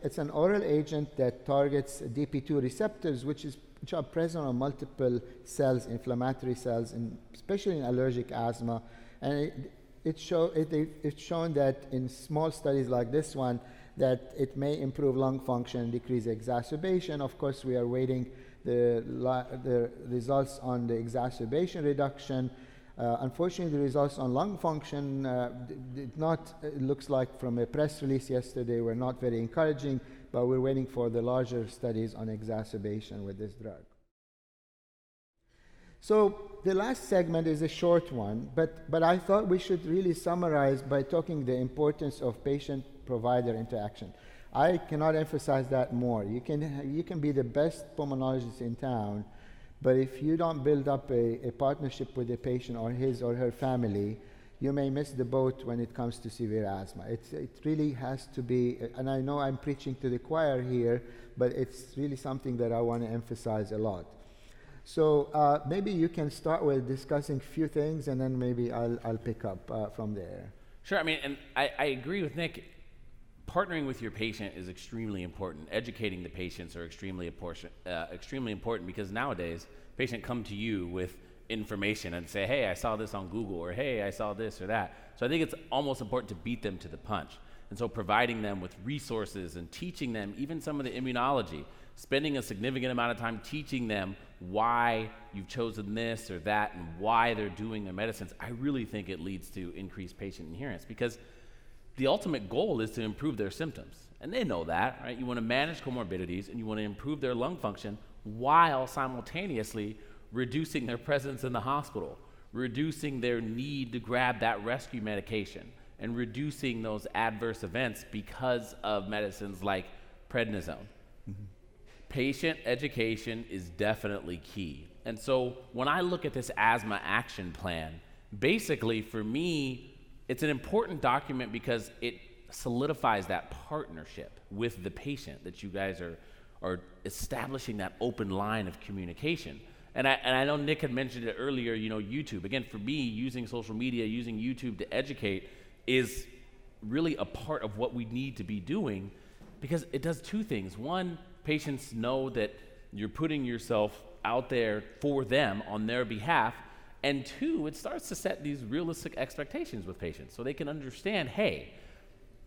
it's an oral agent that targets DP2 receptors, which are present on multiple cells, inflammatory cells, and especially in allergic asthma. And it's shown that in small studies like this one, that it may improve lung function, decrease exacerbation. Of course, we are waiting the results on the exacerbation reduction. Unfortunately, the results on lung function it looks like from a press release yesterday, were not very encouraging, but we're waiting for the larger studies on exacerbation with this drug. So the last segment is a short one, but I thought we should really summarize by talking the importance of patient-provider interaction. I cannot emphasize that more. You can be the best pulmonologist in town, but if you don't build up a partnership with the patient or his or her family, you may miss the boat when it comes to severe asthma. It really has to be, and I know I'm preaching to the choir here, but it's really something that I want to emphasize a lot. So maybe you can start with discussing a few things, and then maybe I'll pick up from there. Sure. I mean, and I agree with Nick. Partnering with your patient is extremely important. Educating the patients are extremely important because nowadays, patient come to you with information and say, hey, I saw this on Google, or hey, I saw this or that. So I think it's almost important to beat them to the punch. And so providing them with resources and teaching them even some of the immunology, spending a significant amount of time teaching them why you've chosen this or that and why they're doing their medicines, I really think it leads to increased patient adherence, because the ultimate goal is to improve their symptoms. And they know that, right? You want to manage comorbidities and you want to improve their lung function while simultaneously reducing their presence in the hospital, reducing their need to grab that rescue medication, and reducing those adverse events because of medicines like prednisone. Mm-hmm. Patient education is definitely key. And so when I look at this asthma action plan, basically for me, it's an important document because it solidifies that partnership with the patient, that you guys are establishing that open line of communication. And I know Nick had mentioned it earlier, YouTube. Again, for me, using social media, using YouTube to educate is really a part of what we need to be doing, because it does two things. One, patients know that you're putting yourself out there for them on their behalf. And two, it starts to set these realistic expectations with patients so they can understand, hey,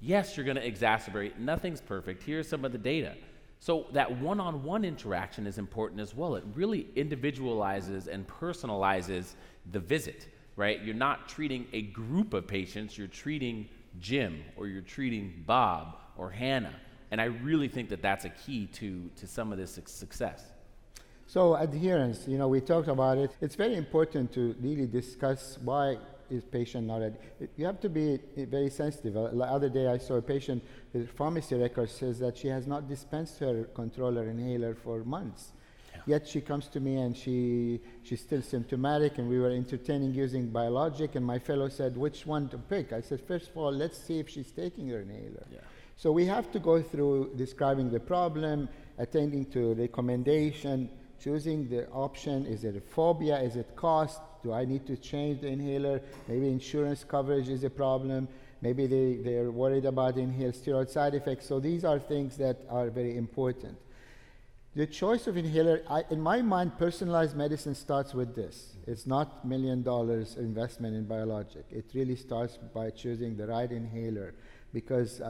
yes, you're going to exacerbate. Nothing's perfect. Here's some of the data. So that one-on-one interaction is important as well. It really individualizes and personalizes the visit, right? You're not treating a group of patients. You're treating Jim, or you're treating Bob or Hannah. And I really think that that's a key to some of this success. So adherence, we talked about it. It's very important to really discuss why is patient not you have to be very sensitive. The other day I saw a patient, the pharmacy record says that she has not dispensed her controller inhaler for months. Yeah. Yet she comes to me and she's still symptomatic, and we were entertaining using Biologic, and my fellow said, which one to pick? I said, first of all, let's see if she's taking her inhaler. Yeah. So we have to go through describing the problem, attending to recommendation, choosing the option. Is it a phobia? Is it cost? Do I need to change the inhaler? Maybe insurance coverage is a problem. Maybe they're worried about inhaled steroid side effects. So these are things that are very important. The choice of inhaler, in my mind, personalized medicine starts with this. It's not $1 million investment in Biologic. It really starts by choosing the right inhaler, because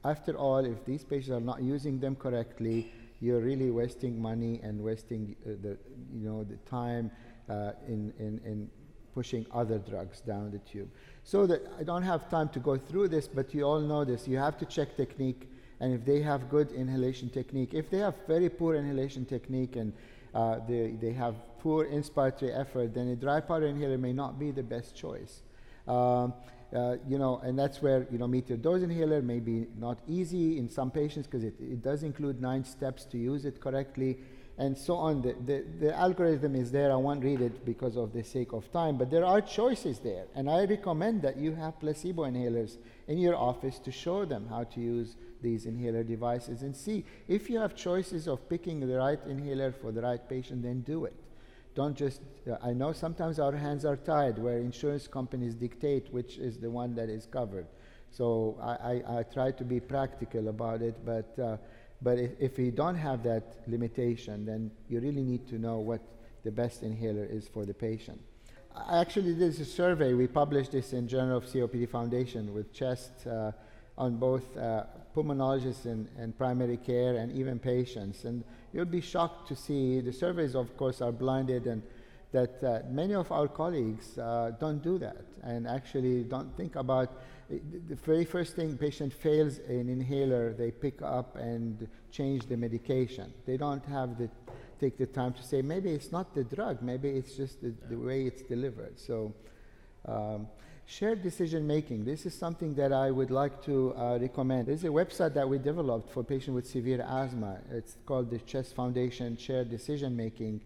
after all, if these patients are not using them correctly, you're really wasting money and wasting the time in pushing other drugs down the tube. So that I don't have time to go through this, but you all know this. You have to check technique, and if they have good inhalation technique, if they have very poor inhalation technique and they have poor inspiratory effort, then a dry powder inhaler may not be the best choice. And that's where, metered dose inhaler may be not easy in some patients, because it does include 9 steps to use it correctly, and so on. The algorithm is there. I won't read it because of the sake of time, but there are choices there. And I recommend that you have placebo inhalers in your office to show them how to use these inhaler devices, and see if you have choices of picking the right inhaler for the right patient, then do it. Don't just, I know sometimes our hands are tied where insurance companies dictate which is the one that is covered. So I try to be practical about it, but if you don't have that limitation, then you really need to know what the best inhaler is for the patient. Actually, there's a survey. We published this in Journal of COPD Foundation with chest on both pulmonologists and primary care and even patients. And you'll be shocked to see, the surveys of course are blinded, and that many of our colleagues don't do that, and actually don't think about the very first thing patient fails an inhaler, they pick up and change the medication. They don't take the time to say, maybe it's not the drug, maybe it's just the way it's delivered. So shared decision making, this is something that I would like to recommend. There's a website that we developed for patients with severe asthma. It's called the Chest Foundation Shared Decision Making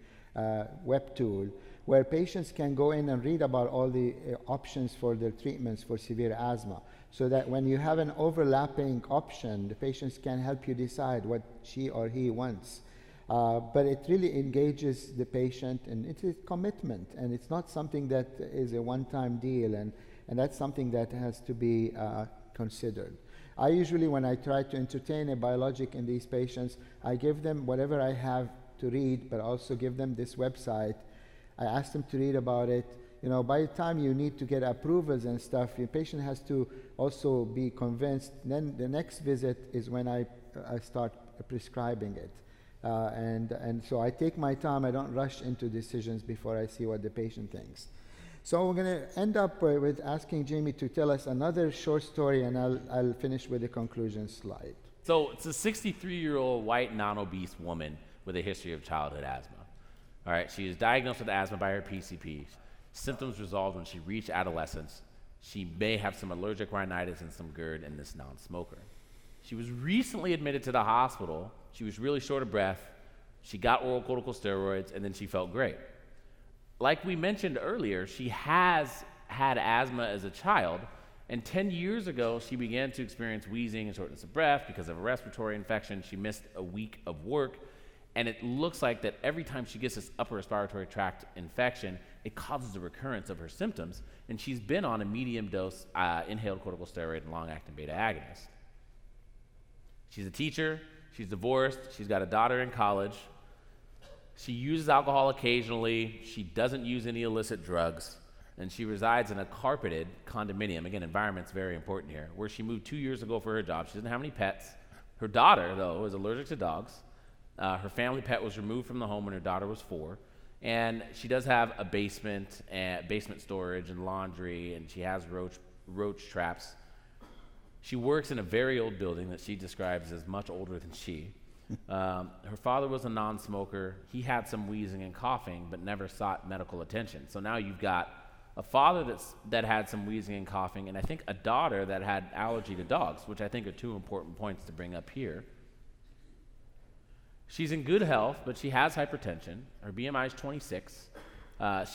web tool, where patients can go in and read about all the options for their treatments for severe asthma, so that when you have an overlapping option, the patients can help you decide what she or he wants. But it really engages the patient, and it's a commitment, and it's not something that is a one-time deal, and that's something that has to be considered. I usually, when I try to entertain a biologic in these patients, I give them whatever I have to read, but also give them this website. I ask them to read about it. You know, by the time you need to get approvals and stuff, your patient has to also be convinced. Then the next visit is when I start prescribing it. And so I take my time. I don't rush into decisions before I see what the patient thinks. So we're going to end up with asking Jamie to tell us another short story, and I'll finish with the conclusion slide. So it's a 63-year-old white non-obese woman with a history of childhood asthma. All right, she is diagnosed with asthma by her PCP. Symptoms resolved when she reached adolescence. She may have some allergic rhinitis and some GERD, and this non-smoker. She was recently admitted to the hospital. She was really short of breath. She got oral corticosteroids, and then she felt great. Like we mentioned earlier, she has had asthma as a child, and 10 years ago, she began to experience wheezing and shortness of breath because of a respiratory infection. She missed a week of work, and it looks like that every time she gets this upper respiratory tract infection, it causes a recurrence of her symptoms, and she's been on a medium-dose inhaled corticosteroid and long-acting beta agonist. She's a teacher, she's divorced, she's got a daughter in college. She uses alcohol occasionally, she doesn't use any illicit drugs, and she resides in a carpeted condominium. Again, environment's very important here, where she moved 2 years ago for her job. She doesn't have any pets. Her daughter, though, is allergic to dogs. Her family pet was removed from the home when her daughter was 4. And she does have a basement storage and laundry, and she has roach traps. She works in a very old building that she describes as much older than she. Her father was a non-smoker. He had some wheezing and coughing, but never sought medical attention. So now you've got a father that had some wheezing and coughing, and I think a daughter that had allergy to dogs, which I think are 2 important points to bring up here. She's in good health, but she has hypertension. Her BMI is 26.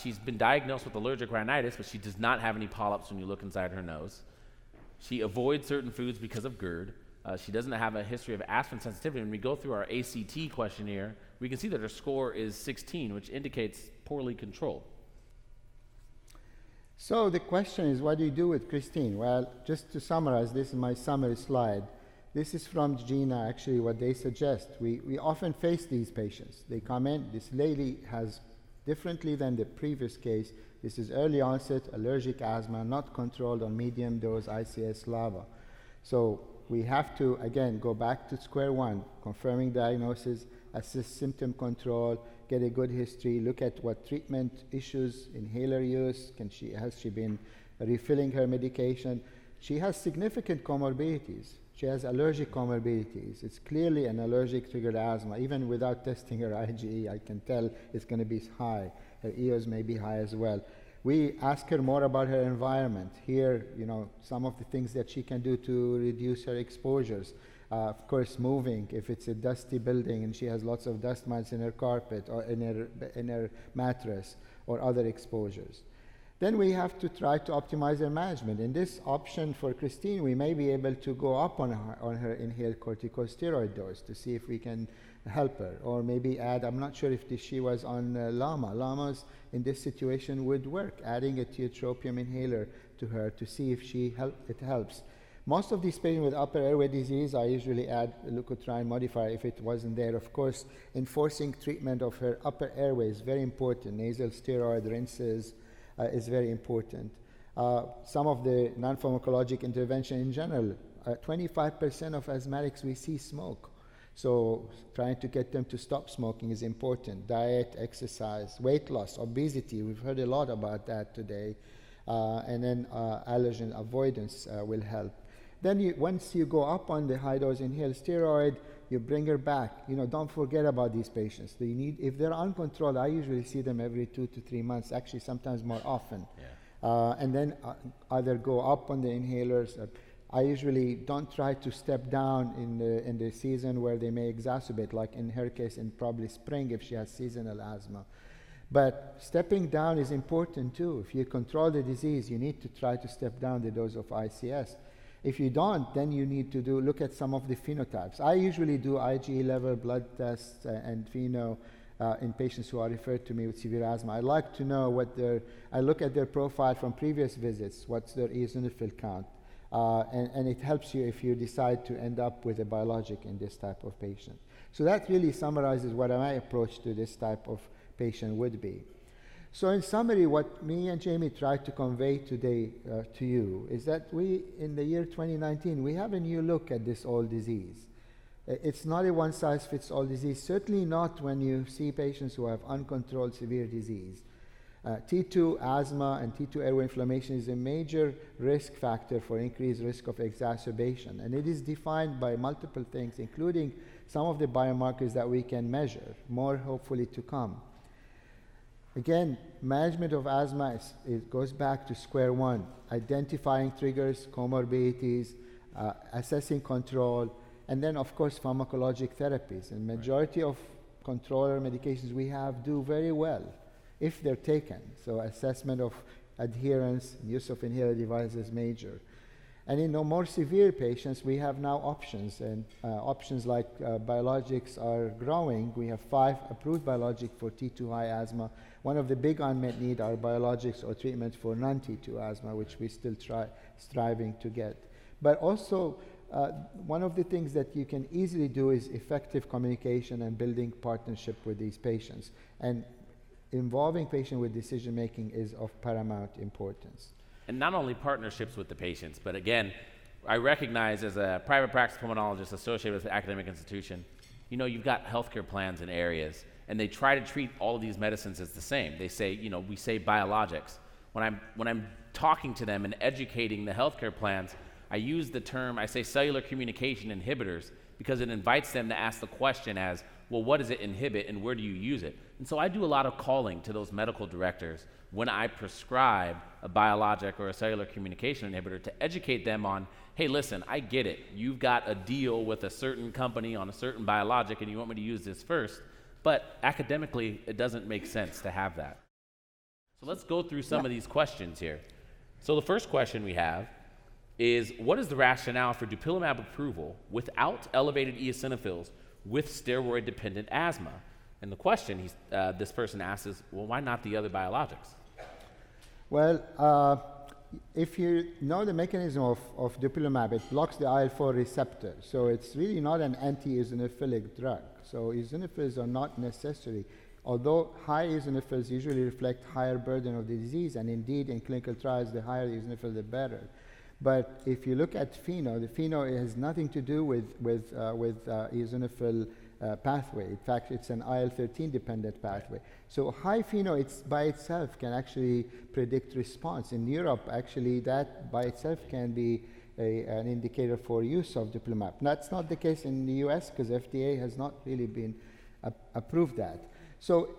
She's been diagnosed with allergic rhinitis, but she does not have any polyps when you look inside her nose. She avoids certain foods because of GERD. She doesn't have a history of aspirin sensitivity. When we go through our ACT questionnaire, we can see that her score is 16, which indicates poorly controlled. So the question is, what do you do with Christine? Well, just to summarize, this is my summary slide. This is from GINA, actually, what they suggest. We often face these patients. They come in, this lady has, differently than the previous case, this is early onset allergic asthma, not controlled on medium dose ICS/LABA. So we have to, again, go back to square one, confirming diagnosis, assess symptom control, get a good history, look at what treatment issues, inhaler use, has she been refilling her medication? She has significant comorbidities. She has allergic comorbidities. It's clearly an allergic triggered asthma. Even without testing her IgE, I can tell it's going to be high. Her EOs may be high as well. We ask her more about her environment. Here, some of the things that she can do to reduce her exposures. Of course, moving, if it's a dusty building and she has lots of dust mites in her carpet or in her mattress or other exposures. Then we have to try to optimize her management. In this option for Christine, we may be able to go up on her inhaled corticosteroid dose to see if we can help her, or maybe add, I'm not sure if she was on LAMA. LAMAs in this situation would work, adding a tiotropium inhaler to her to see if it helps. Most of these patients with upper airway disease, I usually add a leukotriene modifier if it wasn't there. Of course, enforcing treatment of her upper airway is very important. Nasal steroid rinses is very important. Some of the non-pharmacologic intervention in general, 25% of asthmatics we see smoke. So trying to get them to stop smoking is important. Diet, exercise, weight loss, obesity, we've heard a lot about that today. And then allergen avoidance will help. Then once you go up on the high-dose inhaled steroid, you bring her back. Don't forget about these patients. If they're uncontrolled, I usually see them every 2 to 3 months, actually sometimes more often. Yeah. And then either go up on the inhalers. I usually don't try to step down in the season where they may exacerbate, like in her case in probably spring if she has seasonal asthma. But stepping down is important too. If you control the disease, you need to try to step down the dose of ICS. If you don't, then you need to look at some of the phenotypes. I usually do IgE level blood tests and pheno in patients who are referred to me with severe asthma. I like to know I look at their profile from previous visits, what's their eosinophil count. And it helps you if you decide to end up with a biologic in this type of patient. So that really summarizes what my approach to this type of patient would be. So in summary, what me and Jamie tried to convey today to you is that in the year 2019, we have a new look at this old disease. It's not a one-size-fits-all disease, certainly not when you see patients who have uncontrolled severe disease. T2 asthma and T2 airway inflammation is a major risk factor for increased risk of exacerbation, and it is defined by multiple things, including some of the biomarkers that we can measure, more hopefully to come. Again, management of asthma goes back to square one, identifying triggers, comorbidities, assessing control, and then of course pharmacologic therapies. And majority of controller medications we have do very well if they're taken. So assessment of adherence, use of inhaler devices is major. And in the more severe patients, we have now options, and options like biologics are growing. We have 5 approved biologics for T2 high asthma. One of the big unmet need are biologics or treatments for non-T2 asthma, which we still striving to get. But also, one of the things that you can easily do is effective communication and building partnership with these patients. And involving patient with decision making is of paramount importance. And not only partnerships with the patients, but again, I recognize as a private practice pulmonologist associated with an academic institution, you've got healthcare plans in areas, and they try to treat all of these medicines as the same. They say, we say biologics. When I'm talking to them and educating the healthcare plans, I use the term, I say cellular communication inhibitors, because it invites them to ask the question as, well, what does it inhibit and where do you use it? And so I do a lot of calling to those medical directors when I prescribe a biologic or a cellular communication inhibitor to educate them on, hey, listen, I get it. You've got a deal with a certain company on a certain biologic and you want me to use this first, but academically, it doesn't make sense to have that. So let's go through some of these questions here. So the first question we have is, what is the rationale for dupilumab approval without elevated eosinophils with steroid-dependent asthma? And the question this person asks is, well, why not the other biologics? Well, if you know the mechanism of dupilumab, it blocks the IL-4 receptor. So it's really not an anti-eosinophilic drug. So eosinophils are not necessary, although high eosinophils usually reflect higher burden of the disease, and indeed in clinical trials, the higher the eosinophil, the better. But if you look at pheno, the pheno has nothing to do with eosinophil pathway. In fact, it's an IL-13 dependent pathway. So high pheno, it's by itself can actually predict response. In Europe, actually, that by itself can be an indicator for use of dupilumab. That's not the case in the US because FDA has not really been approved that. So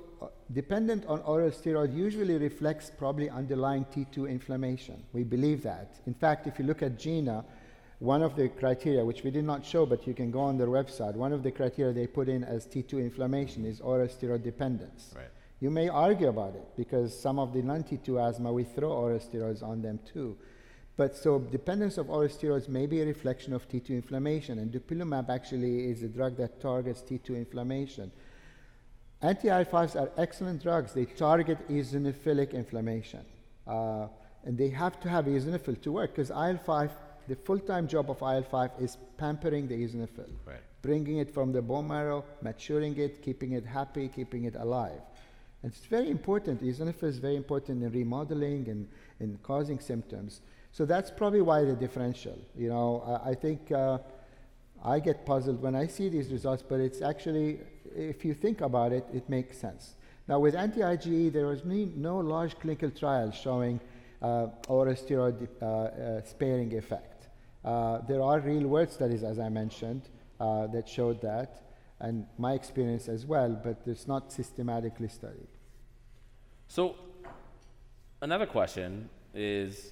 dependent on oral steroid usually reflects probably underlying T2 inflammation. We believe that. In fact, if you look at GINA, one of the criteria, which we did not show, but you can go on their website, one of the criteria they put in as T2 inflammation is oral steroid dependence. Right. You may argue about it because some of the non-T2 asthma, we throw oral steroids on them too. But so dependence of oral steroids may be a reflection of T2 inflammation, and dupilumab actually is a drug that targets T2 inflammation. Anti-IL-5s are excellent drugs. They target eosinophilic inflammation. And they have to have eosinophil to work because IL-5, the full-time job of IL-5 is pampering the eosinophil, right. Bringing it from the bone marrow, maturing it, keeping it happy, keeping it alive. And it's very important. Eosinophil is very important in remodeling and in causing symptoms. So that's probably why the differential. I think I get puzzled when I see these results, but it's actually, if you think about it, it makes sense. Now with anti-IgE, there was no large clinical trial showing oral steroid sparing effect. There are real-world studies, as I mentioned, that showed that, and my experience as well, but it's not systematically studied. So another question is,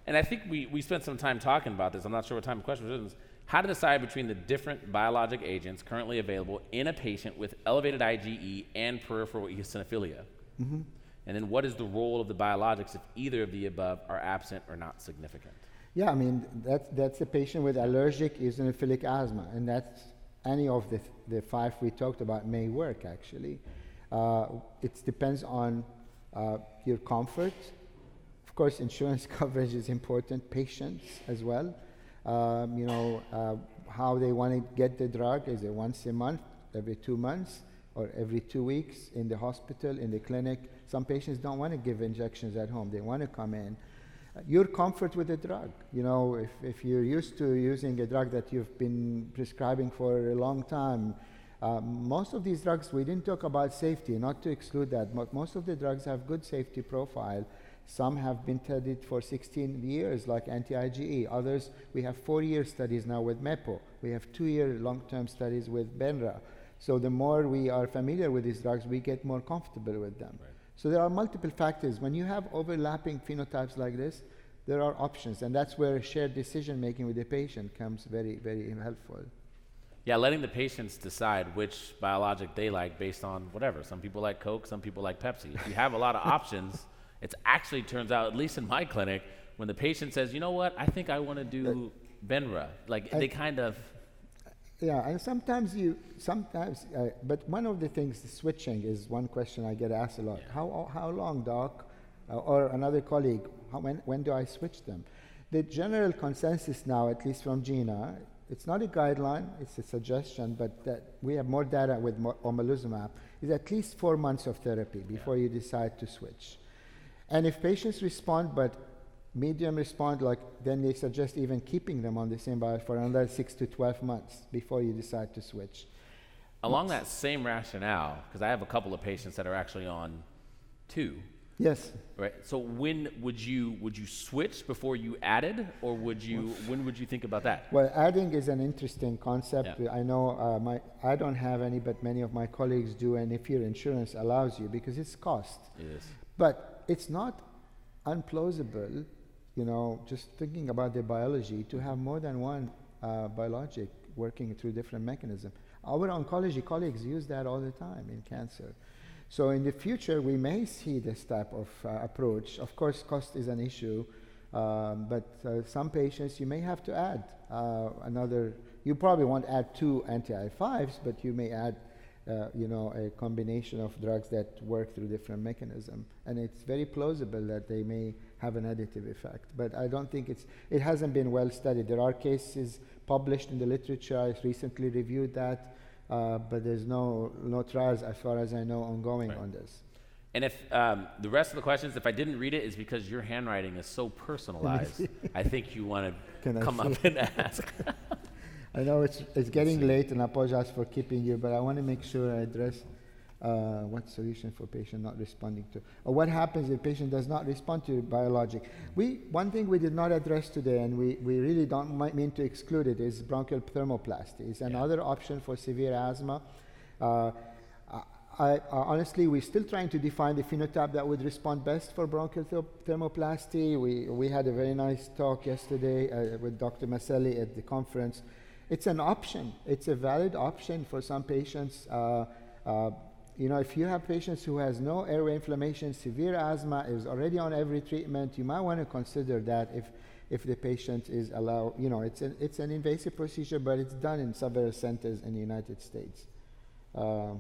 and I think we spent some time talking about this, I'm not sure what time the question was, how to decide between the different biologic agents currently available in a patient with elevated IgE and peripheral eosinophilia. And then what is the role of the biologics if either of the above are absent or not significant? Yeah, I mean, that's a patient with allergic eosinophilic asthma, and that's any of the 5 we talked about may work, actually. It depends on your comfort. Of course, insurance coverage is important, patients as well. How they want to get the drug. Is it once a month, every 2 months, or every 2 weeks in the hospital, in the clinic? Some patients don't want to give injections at home. They want to come in. Your comfort with the drug. If you're used to using a drug that you've been prescribing for a long time, most of these drugs, we didn't talk about safety, not to exclude that, but most of the drugs have good safety profile. Some have been studied for 16 years, like Anti-IgE. Others, we have 4-year studies now with Mepo. We have 2-year long-term studies with Benra. So the more we are familiar with these drugs, we get more comfortable with them. Right. So there are multiple factors. When you have overlapping phenotypes like this, there are options, and that's where shared decision-making with the patient comes very, very helpful. Yeah, letting the patients decide which biologic they like based on whatever. Some people like Coke, some people like Pepsi. If you have a lot of options, it actually turns out, at least in my clinic, when the patient says, you know what, I think I want to do Benra, they kind of... Yeah, and but one of the things, switching is one question I get asked a lot. Yeah. How long, doc, or another colleague, when do I switch them? The general consensus now, at least from GINA, it's not a guideline, it's a suggestion, but that we have more data with Mepolizumab, is at least 4 months of therapy before you decide to switch. And if patients respond, but medium respond, then they suggest even keeping them on the same bio for another 6 to 12 months before you decide to switch. Along that same rationale, because I have a couple of patients that are actually on 2. Yes. Right. So when would you switch before you added, or when would you think about that? Well, adding is an interesting concept. Yeah. I know I don't have any, but many of my colleagues do, and if your insurance allows you, because it's cost. Yes. But it's not unplausible, just thinking about the biology, to have more than one biologic working through different mechanisms. Our oncology colleagues use that all the time in cancer. So in the future, we may see this type of approach. Of course, cost is an issue, but some patients, you may have to add you probably won't add 2 anti-IgE5s, but you may add a combination of drugs that work through different mechanisms. And it's very plausible that they may have an additive effect. But I don't think it hasn't been well studied. There are cases published in the literature. I recently reviewed that, but there's no trials, as far as I know, ongoing on this. And if the rest of the questions, if I didn't read it, is because your handwriting is so personalized. I think you want to come up and ask. I know it's getting late, and I apologize for keeping you, but I want to make sure I address what solution for patient not responding to, or what happens if patient does not respond to biologic. One thing we did not address today, and we really don't mean to exclude it, is bronchial thermoplasty. It's another option for severe asthma. Honestly, we're still trying to define the phenotype that would respond best for bronchial thermoplasty. We had a very nice talk yesterday with Dr. Maselli at the conference. It's an option. It's a valid option for some patients. If you have patients who has no airway inflammation, severe asthma, is already on every treatment, you might want to consider that if the patient is allowed. It's an invasive procedure, but it's done in several centers in the United States. I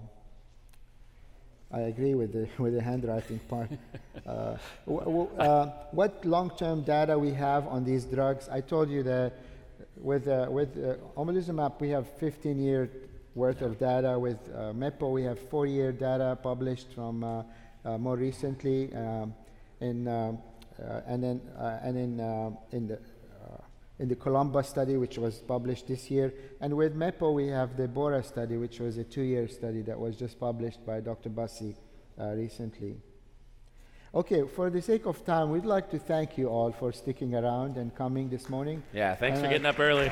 agree with the handwriting part. What long-term data we have on these drugs? I told you that with Mepolizumab, we have 15-year worth of data. With Mepo, we have 4-year data published from more recently, in the Columbus study, which was published this year. And with Mepo, we have the Bora study, which was a 2-year study that was just published by Dr. Bassi recently. Okay, for the sake of time, we'd like to thank you all for sticking around and coming this morning. Yeah, thanks for getting up early.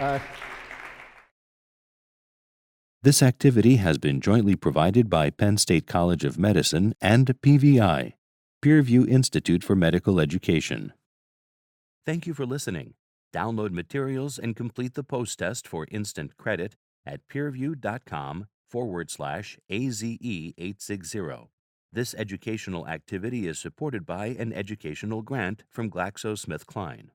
This activity has been jointly provided by Penn State College of Medicine and PVI, Peerview Institute for Medical Education. Thank you for listening. Download materials and complete the post-test for instant credit at peerview.com/AZE860. This educational activity is supported by an educational grant from GlaxoSmithKline.